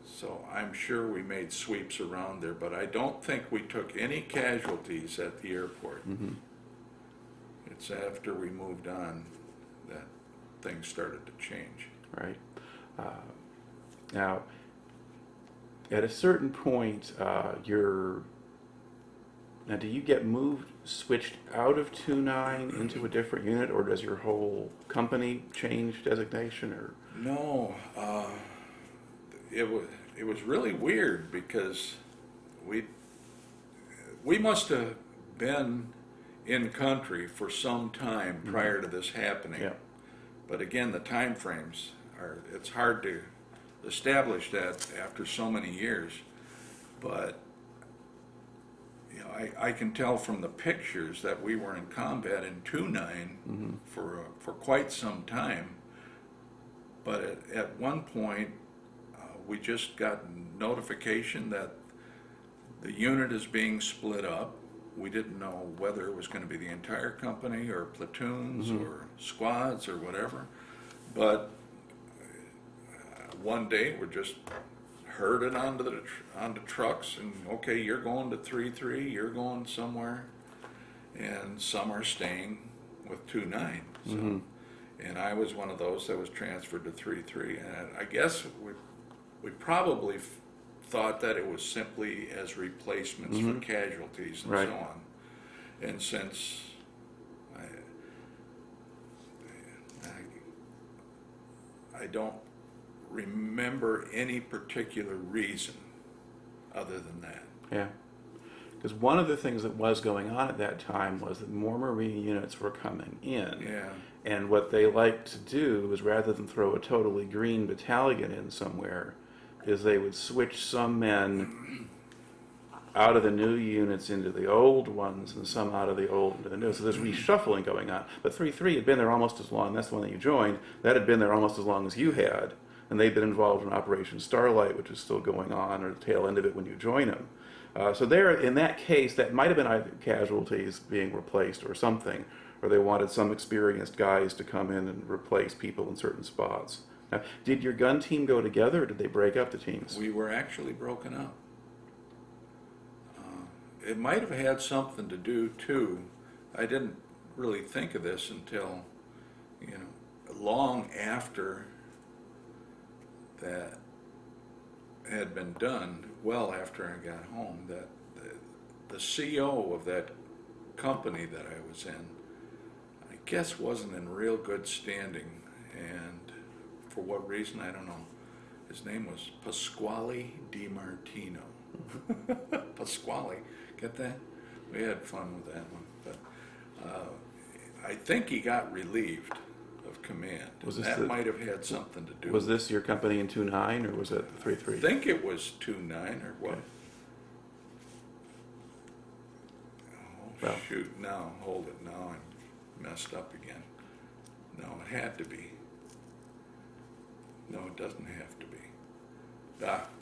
So I'm sure we made sweeps around there, but I don't think we took any casualties at the airport. Mm-hmm. It's after we moved on that things started to change. Right. Now, at a certain point, now, do you get switched out of 2-9 into a different unit, or does your whole company change designation? Or No, it was really weird because we must have been in country for some time prior to this happening. Yeah. But again, the time frames it's hard to establish that after so many years. But I can tell from the pictures that we were in combat in 2-9 for quite some time. But at one point, we just got notification that the unit is being split up. We didn't know whether it was going to be the entire company or platoons or squads or whatever. But one day we're just herded onto trucks, and okay, you're going to 3-3, you're going somewhere, and some are staying with 2-9. So, and I was one of those that was transferred to 3-3, and I guess we probably thought that it was simply as replacements for casualties and Right. so on. And since I don't remember any particular reason other than that. yeah, because one of the things that was going on at that time was that more Marine units were coming in. Yeah. And what they liked to do was, rather than throw a totally green battalion in somewhere, is they would switch some men out of the new units into the old ones and some out of the old into the new. So there's reshuffling going on. But 3-3 had been there almost as long. That's the one that you joined. That had been there almost as long as you had. And they'd been involved in Operation Starlight, which is still going on, or the tail end of it when you join them. So there, in that case, that might have been either casualties being replaced or something, or they wanted some experienced guys to come in and replace people in certain spots. Now, did your gun team go together, or did they break up the teams? We were actually broken up. It might have had something to do, too. I didn't really think of this until, long after that had been done, well after I got home, that the CO of that company that I was in, I guess wasn't in real good standing, and for what reason, I don't know. His name was Pasquale DiMartino. Pasquale, get that? We had fun with that one, but I think he got relieved of command. That might have had something to do. Was this your company in 2-9, or was it 3-3? I think it was 2-9 or what? Okay. Oh, Well. shoot, no, hold it, now I'm messed up again. No, it had to be. No, it doesn't have to be.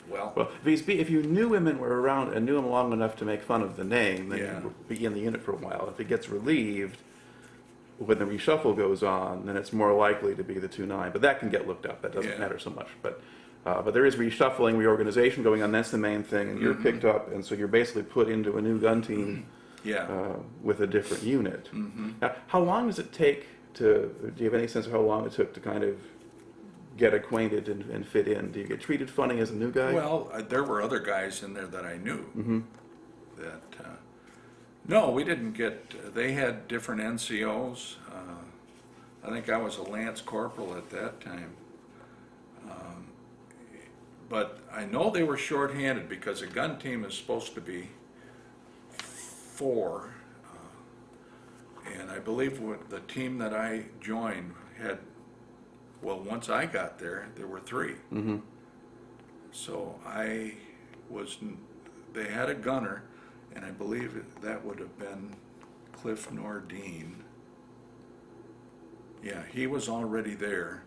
Well, if you knew him and were around and knew him long enough to make fun of the name, then Yeah. you would be in the unit for a while. If it gets relieved, when the reshuffle goes on, then it's more likely to be the 2-9. But that can get looked up. That doesn't Yeah. matter so much. But there is reshuffling, reorganization going on. That's the main thing. And you're picked up, and so you're basically put into a new gun team yeah. with a different unit. Now, how long does it take do you have any sense of how long it took to kind of get acquainted and fit in? Do you get treated funny as a new guy? Well, there were other guys in there that I knew. That no, we didn't get. They had different NCOs. I think I was a lance corporal at that time. But I know they were shorthanded because a gun team is supposed to be 4. And I believe the team that I joined had Well, once I got there, there were 3. Mm-hmm. So they had a gunner, and I believe that would have been Cliff Nordine. Yeah, he was already there,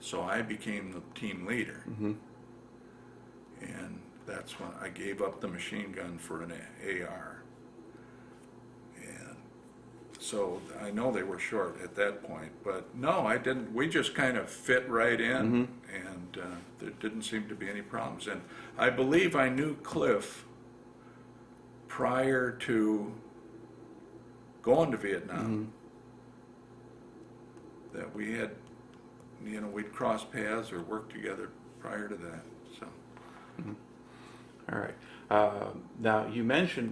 so I became the team leader. Mm-hmm. And that's when I gave up the machine gun for an AR. And so I know they were short at that point, but no, I didn't. We just kind of fit right in, and there didn't seem to be any problems. And I believe I knew Cliff prior to going to Vietnam. That we had, we'd crossed paths or worked together prior to that. So. All right. Now you mentioned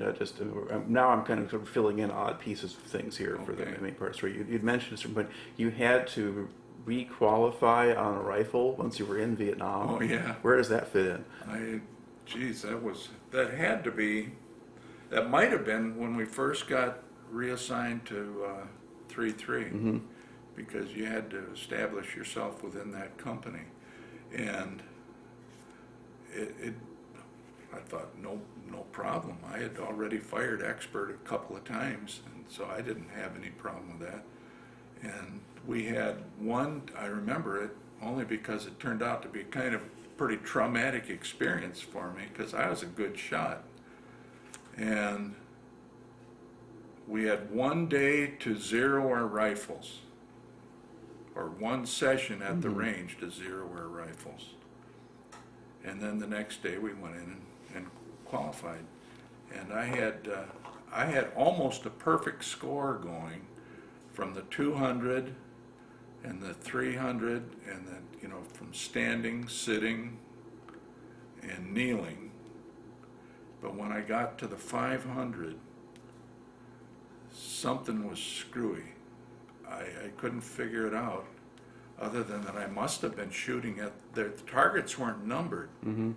now I'm kind of sort of filling in odd pieces of things here for the main parts. Where you'd mentioned at some point you had to re-qualify on a rifle once you were in Vietnam. Oh yeah. Where does that fit in? That might have been when we first got reassigned to 3-3, because you had to establish yourself within that company, and I thought no problem. I had already fired expert a couple of times, and so I didn't have any problem with that. And we had one, I remember it only because it turned out to be kind of pretty traumatic experience for me, because I was a good shot. And we had 1 day to zero our rifles, or 1 session at the range to zero our rifles. And then the next day we went in and qualified. And I had almost a perfect score going from the 200 and the 300, and then, from standing, sitting, and kneeling. But when I got to the 500, something was screwy. I couldn't figure it out, other than that I must have been shooting at, the targets weren't numbered. And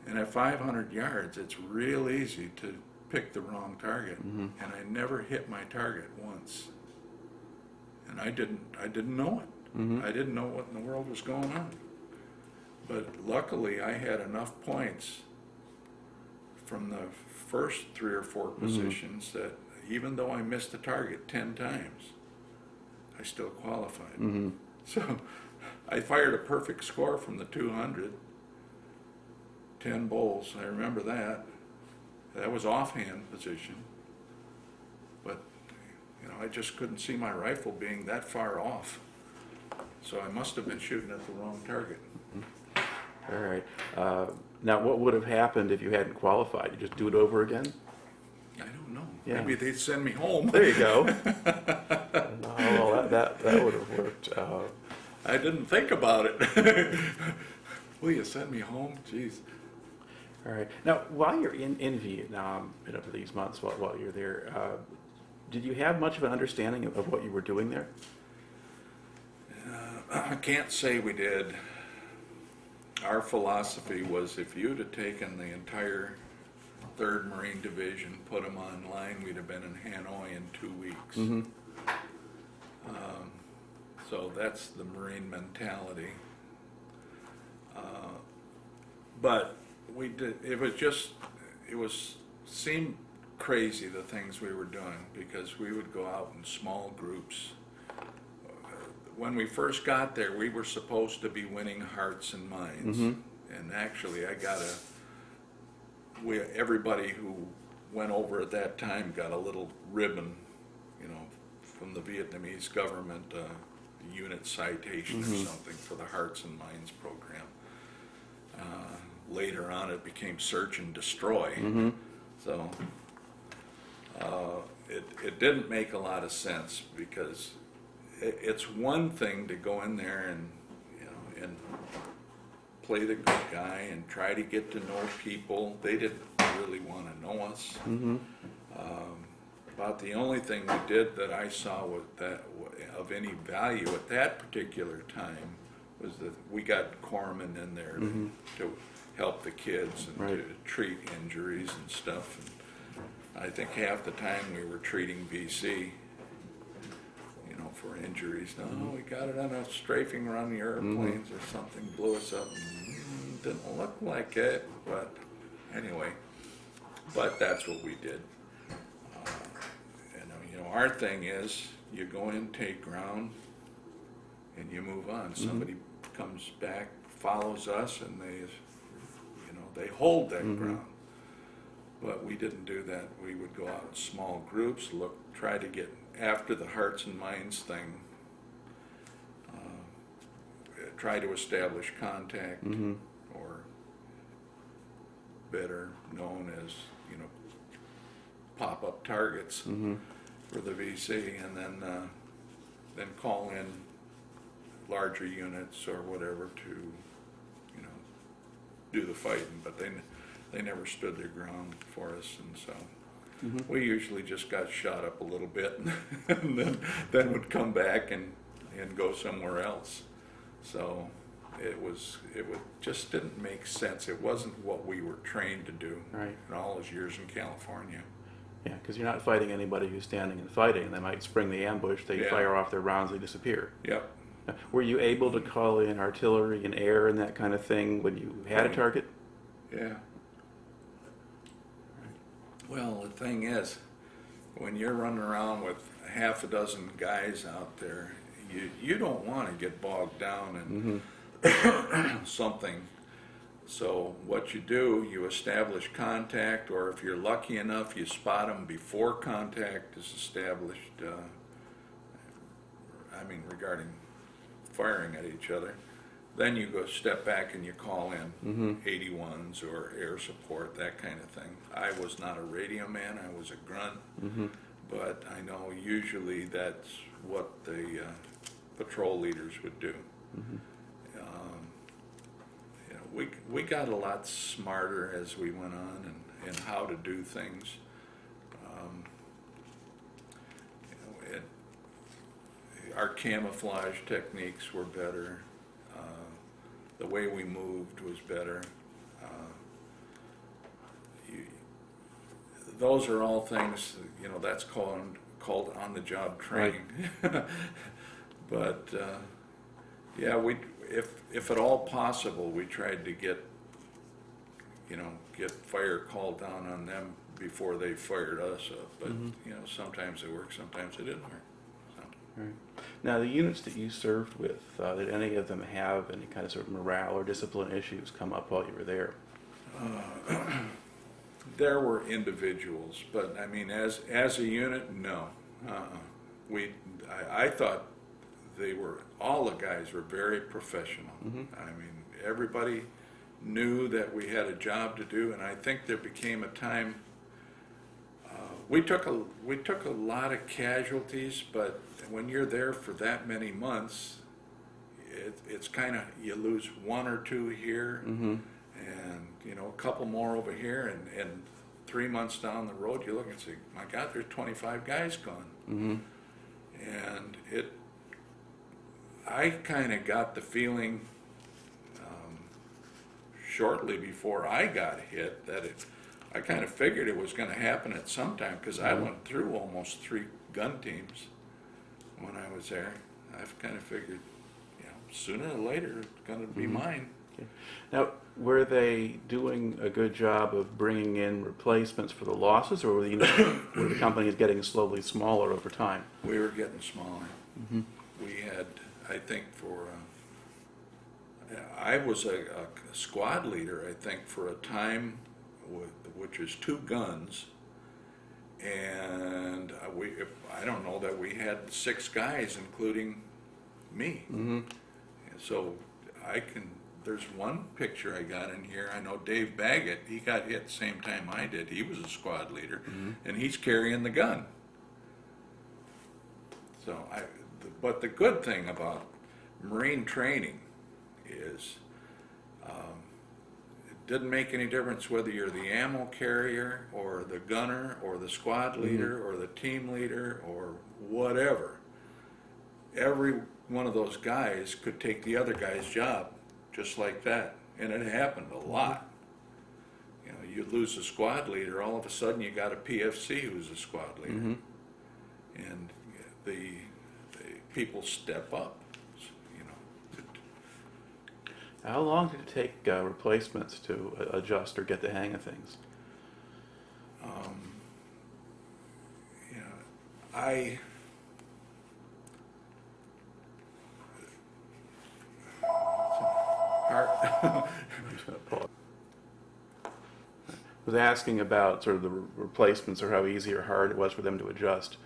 at 500 yards, it's real easy to pick the wrong target. And I never hit my target once. And I didn't know it. I didn't know what in the world was going on. But luckily I had enough points from the first 3 or 4 positions that even though I missed the target 10 times, I still qualified. So I fired a perfect score from the 200, 10 bowls. I remember that. That was offhand position. But, I just couldn't see my rifle being that far off. So I must have been shooting at the wrong target. All right. Now, what would have happened if you hadn't qualified? You just do it over again? I don't know. Yeah. Maybe they'd send me home. There you go. No, well, that would have worked. I didn't think about it. Will you send me home? Jeez. All right. Now, while you're in Vietnam, for these months, while you're there, did you have much of an understanding of what you were doing there? I can't say we did. Our philosophy was, if you'd have taken the entire 3rd Marine Division, put them online, we'd have been in Hanoi in 2 weeks. So that's the Marine mentality. But we did. Seemed crazy, the things we were doing, because we would go out in small groups. When we first got there, we were supposed to be winning hearts and minds. And actually, everybody who went over at that time got a little ribbon, from the Vietnamese government, unit citation or something for the Hearts and Minds program. Later on, it became Search and Destroy. So it didn't make a lot of sense, because it's one thing to go in there and play the good guy and try to get to know people. They didn't really want to know us. About the only thing we did that I saw of any value at that particular time was that we got corpsmen in there to help the kids and to treat injuries and stuff. And I think half the time we were treating BC, for injuries. No, we got it on a strafing run, the airplanes or something blew us up. Didn't look like it, but anyway, but that's what we did. And our thing is, you go in, take ground, and you move on. Somebody comes back, follows us, and they hold that ground. But we didn't do that. We would go out in small groups, try to get after the hearts and minds thing, try to establish contact, or better known as, pop-up targets for the VC, and then call in larger units or whatever to, do the fighting. But they never stood their ground for us, and so we usually just got shot up a little bit, and then would come back and go somewhere else. So it just didn't make sense. It wasn't what we were trained to do in all those years in California. Yeah, because you're not fighting anybody who's standing and fighting. They might spring the ambush, they fire off their rounds, they disappear. Yep. Were you able to call in artillery and air and that kind of thing when you had a target? Yeah. Well, the thing is, when you're running around with half a dozen guys out there, you don't want to get bogged down in something. So what you do, you establish contact, or if you're lucky enough, you spot them before contact is established, regarding firing at each other. Then you go step back and you call in 81s or air support, that kind of thing. I was not a radio man, I was a grunt, but I know usually that's what the patrol leaders would do. We got a lot smarter as we went on and how to do things. Our camouflage techniques were better. The way we moved was better. Those are all things, that's called on-the-job training. But yeah, if at all possible, we tried to get fire called down on them before they fired us up. But sometimes it worked, sometimes it didn't work. So. Right. Now, the units that you served with, did any of them have any kind of sort of morale or discipline issues come up while you were there? There were individuals, but I mean, as a unit, no. I thought all the guys were very professional. I mean, everybody knew that we had a job to do, and I think there became a time. We took a lot of casualties, but when you're there for that many months, it's kind of, you lose one or two here, and a couple more over here, and 3 months down the road, you look and say, my God, there's 25 guys gone, and I kind of got the feeling shortly before I got hit that I kind of figured it was going to happen at some time, because I went through almost 3 gun teams when I was there. I've kind of figured, sooner or later it's going to be mine. Okay. Now, were they doing a good job of bringing in replacements for the losses, or were the companies getting slowly smaller over time? We were getting smaller. We had, I think, I was a squad leader, I think, for a time, which is 2 guns, and I don't know that we had 6 guys, including me. And so there's one picture I got in here. I know Dave Baggett, he got hit the same time I did. He was a squad leader, and he's carrying the gun. So but the good thing about Marine training is it didn't make any difference whether you're the ammo carrier or the gunner or the squad leader or the team leader or whatever. Every one of those guys could take the other guy's job just like that, and it happened a lot. You lose a squad leader, all of a sudden you got a PFC who's a squad leader, and the people step up, you know. How long did it take replacements to adjust or get the hang of things? You know, I was asking about sort of the replacements or how easy or hard it was for them to adjust.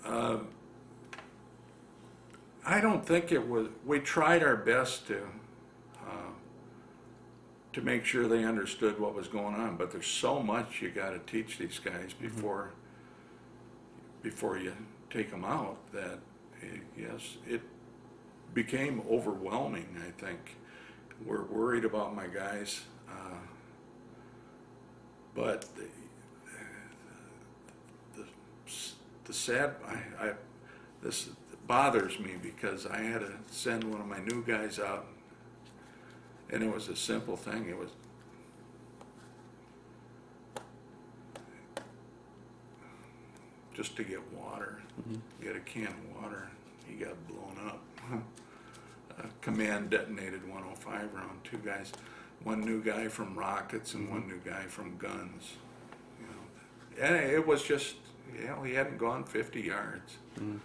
I don't think it was. We tried our best to make sure they understood what was going on, but there's so much you got to teach these guys before you take them out that yes, it became overwhelming. I think we're worried about my guys, but the sad this bothers me because I had to send one of my new guys out, and it was a simple thing. It was just to get water, get a can of water. He got blown up. Command detonated 105 round. Two guys, one new guy from rockets and one new guy from guns. You know, and it was just, you know, he hadn't gone 50 yards, and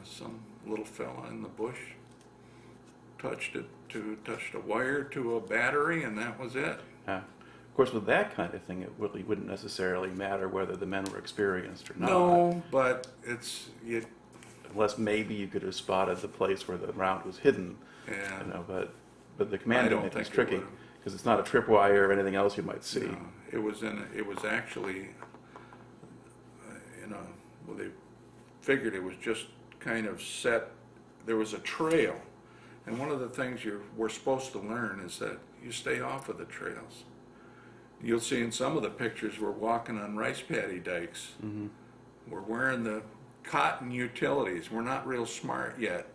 some little fella in the bush touched a wire to a battery, and that was it. Of course, with that kind of thing, it really wouldn't necessarily matter whether the men were experienced or not. No, but Unless maybe you could have spotted the place where the round was hidden. yeah. You know, but the command I don't unit is think it tricky would've. because it's not a tripwire or anything else you might see. No, it was actually, well, they figured it was just kind of set. There was a trail, and one of the things we're supposed to learn is that you stay off of the trails. You'll see in some of the pictures we're walking on rice paddy dikes. We're wearing the cotton utilities. We're not real smart yet.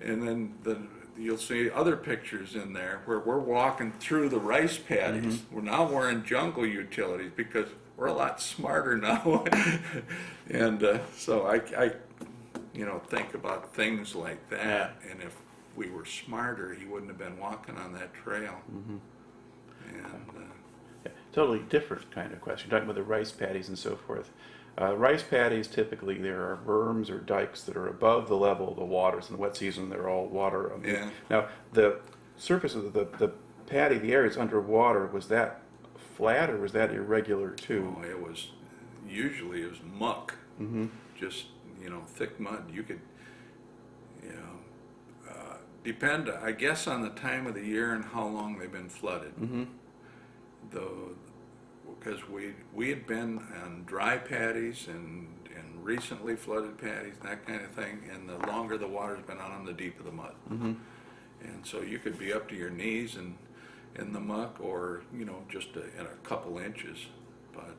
And then you'll see other pictures in there where we're walking through the rice paddies. We're now wearing jungle utilities because we're a lot smarter now. And so I think about things like that. And if we were smarter, he wouldn't have been walking on that trail. And Totally different kind of question. You're talking about the rice paddies and so forth. Rice paddies, typically there are berms or dikes that are above the level of the waters. In the wet season, they're all water. Yeah. Now, the surface of the paddy, the area that's underwater, was that flat or was that irregular too? it was muck, just thick mud. You could, depend, I guess, on the time of the year and how long they've been flooded. Because we had been on dry paddies and recently flooded paddies, that kind of thing, and the longer the water's been on them, the deeper the mud. And so you could be up to your knees in the muck, or just in a couple inches, but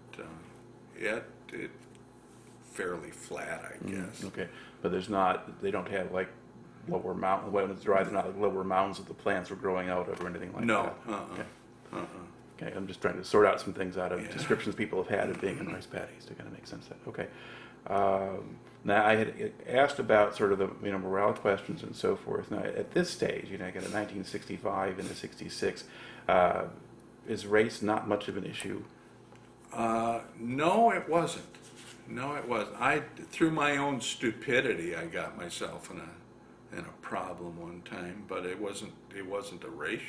it fairly flat, I guess. Okay, but they don't have like lower mountain, when it's dry, they're not like lower mounds that the plants were growing out of or anything like No, that. Okay, I'm just trying to sort out some things out of descriptions people have had of being in rice paddies to kind of make sense of that. Okay. Now, I had asked about sort of the morale questions and so forth. Now, at this stage, I got a 1965 and a 66. Is race not much of an issue? No, it wasn't. No, it wasn't. Through my own stupidity, I got myself in a problem one time, but it wasn't a race.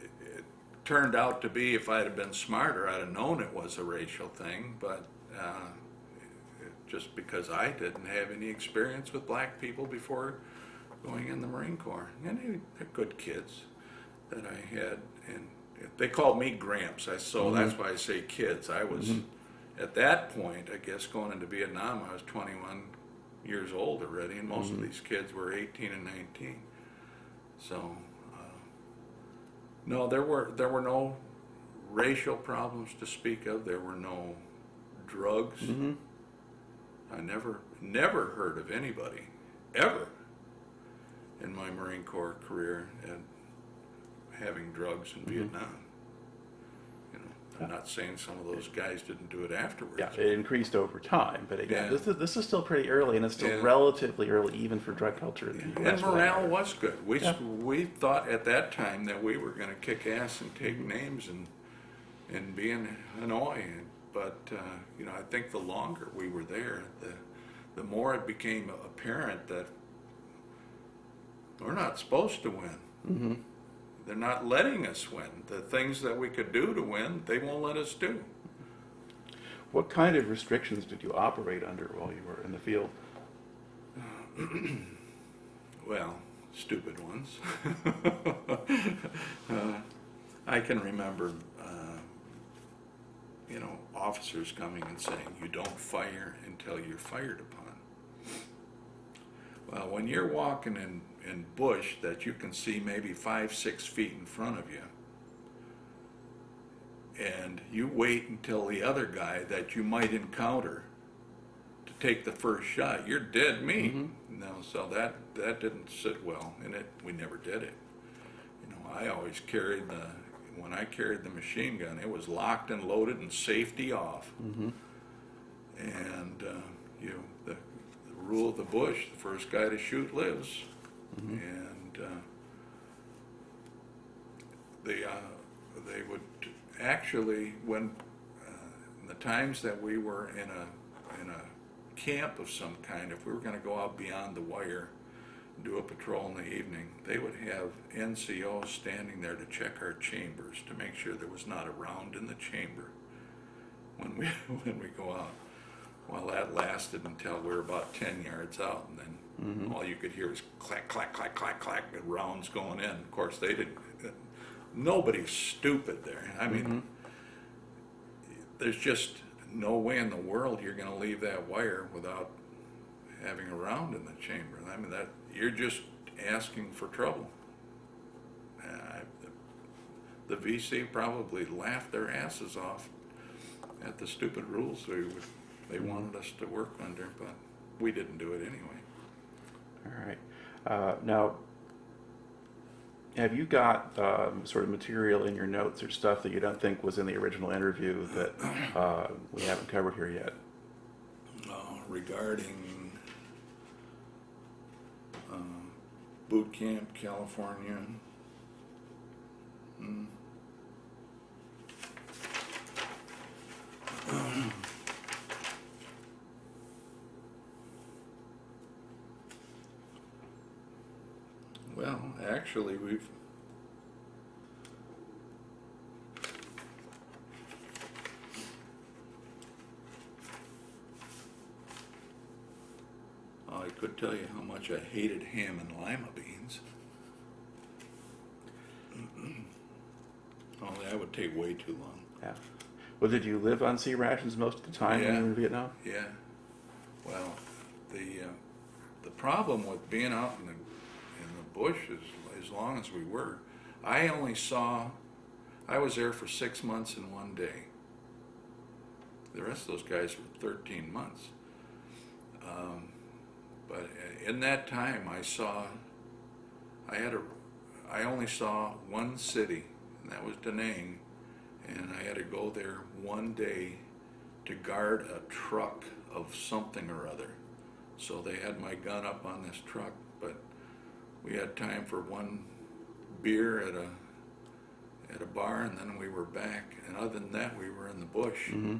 It turned out to be, if I'd have been smarter, I'd have known it was a racial thing, but just because I didn't have any experience with black people before going in the Marine Corps. And they're good kids that I had, and they called me Gramps, so that's why I say kids. I was, at that point, I guess, going into Vietnam, I was 21 years old already, and most of these kids were 18 and 19. So, no, there were no racial problems to speak of. There were no drugs. I never heard of anybody ever in my Marine Corps career having drugs in Vietnam. I'm not saying some of those guys didn't do it afterwards. Yeah, it increased over time, but again, Yeah. this is still pretty early, and it's still Yeah. relatively early even for drug culture in the And US. for that morale matter. was good. We, Yeah. we thought at that time that we were going to kick ass and take names and be in Hanoi. But, you know, I think the longer we were there, the more it became apparent that we're not supposed to win. Mm-hmm. They're not letting us win. The things that we could do to win, they won't let us do. What kind of restrictions did you operate under while you were in the field? Well, stupid ones. I can remember, you know, officers coming and saying, you don't fire until you're fired upon. Well, when you're walking in bush that you can see maybe 5-6 feet in front of you, and you wait until the other guy that you might encounter to take the first shot, you're dead meat. Mm-hmm. No, so that didn't sit well, and we never did it. You know, I always carried when I carried the machine gun, it was locked and loaded and safety off. Mm-hmm. And you know, the rule of the bush, the first guy to shoot lives. Mm-hmm. And they would actually, when the times that we were in a camp of some kind, if we were going to go out beyond the wire, do a patrol in the evening, they would have NCOs standing there to check our chambers to make sure there was not a round in the chamber when we go out. Well, that lasted until we were about 10 yards out, and then Mm-hmm. all you could hear was clack, clack, clack, clack, clack, the rounds going in. Of course, they didn't. Nobody's stupid there. I mean, Mm-hmm. there's just no way in the world you're going to leave that wire without having a round in the chamber. I mean, that you're just asking for trouble. The VC probably laughed their asses off at the stupid rules they wanted us to work under, but we didn't do it anyway. All right. Now, have you got sort of material in your notes or stuff that you don't think was in the original interview that we haven't covered here yet? Regarding boot camp, California. Well, actually, we've I could tell you how much I hated ham and lima beans. Oh, that would take way too long. Yeah. Well, did you live on sea rations most of the time when you were in Vietnam? Yeah. Well, the problem with being out in the bush as long as we were, I was there for 6 months and 1 day. The rest of those guys were 13 months. But in that time, I only saw one city, and that was Da Nang, and I had to go there 1 day to guard a truck of something or other. So they had my gun up on this truck, but we had time for one beer at a bar, and then we were back. And other than that, we were in the bush. Mm-hmm.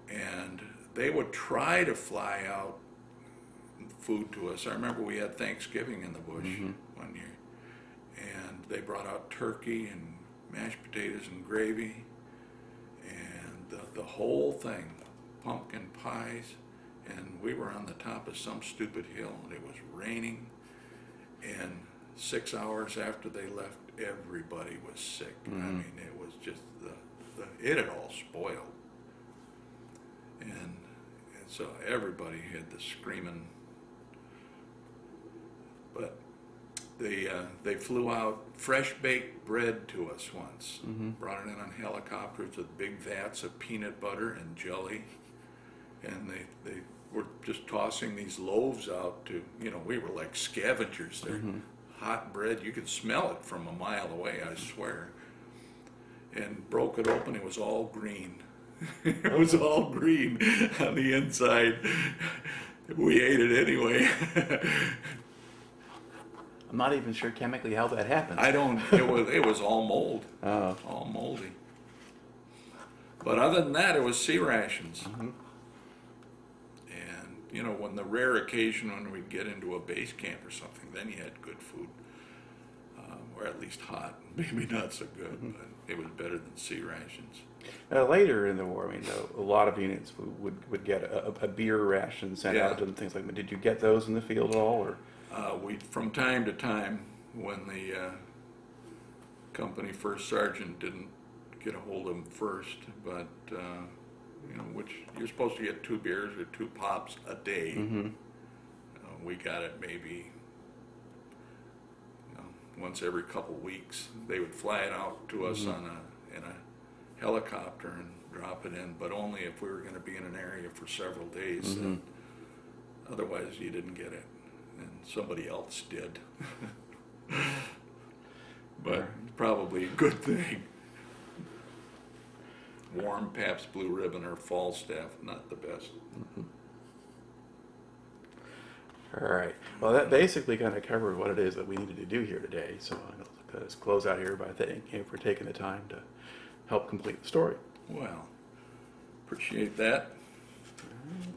And they would try to fly out food to us. I remember we had Thanksgiving in the bush one year, and they brought out turkey and mashed potatoes and gravy, and the whole thing, pumpkin pies, and we were on the top of some stupid hill, and it was raining, and 6 hours after they left, everybody was sick. I mean, it was just it had all spoiled, and so everybody had the screaming. But they flew out fresh baked bread to us once. Brought it in on helicopters with big vats of peanut butter and jelly, and they were just tossing these loaves out to, we were like scavengers there. Hot bread, you could smell it from a mile away, I swear. and broke it open. It was all green. It was all green on the inside. We ate it anyway. I'm not even sure chemically how that happens. It was all mold. Oh. All moldy. But other than that, it was sea rations. Mm-hmm. And, you know, when the rare occasion when we'd get into a base camp or something, then you had good food. Or at least hot. Maybe not so good, Mm-hmm. but it was better than sea rations. Later in the war, I mean, a lot of units would get a beer ration sent Yeah. out and things like that. Did you get those in the field at all? Or? From time to time, when the company first sergeant didn't get a hold of them first, but you know, which you're supposed to get 2 beers or 2 pops a day. Mm-hmm. We got it maybe once every couple weeks. They would fly it out to us Mm-hmm. in a helicopter and drop it in, but only if we were going to be in an area for several days. Mm-hmm. Otherwise, you didn't get it, and somebody else did. But probably a good thing. Warm Pabst Blue Ribbon or Falstaff, not the best. Mm-hmm. All right. Well, that basically kind of covered what it is that we needed to do here today. So let's close out here by thanking you for taking the time to help complete the story. Well, appreciate that. All right.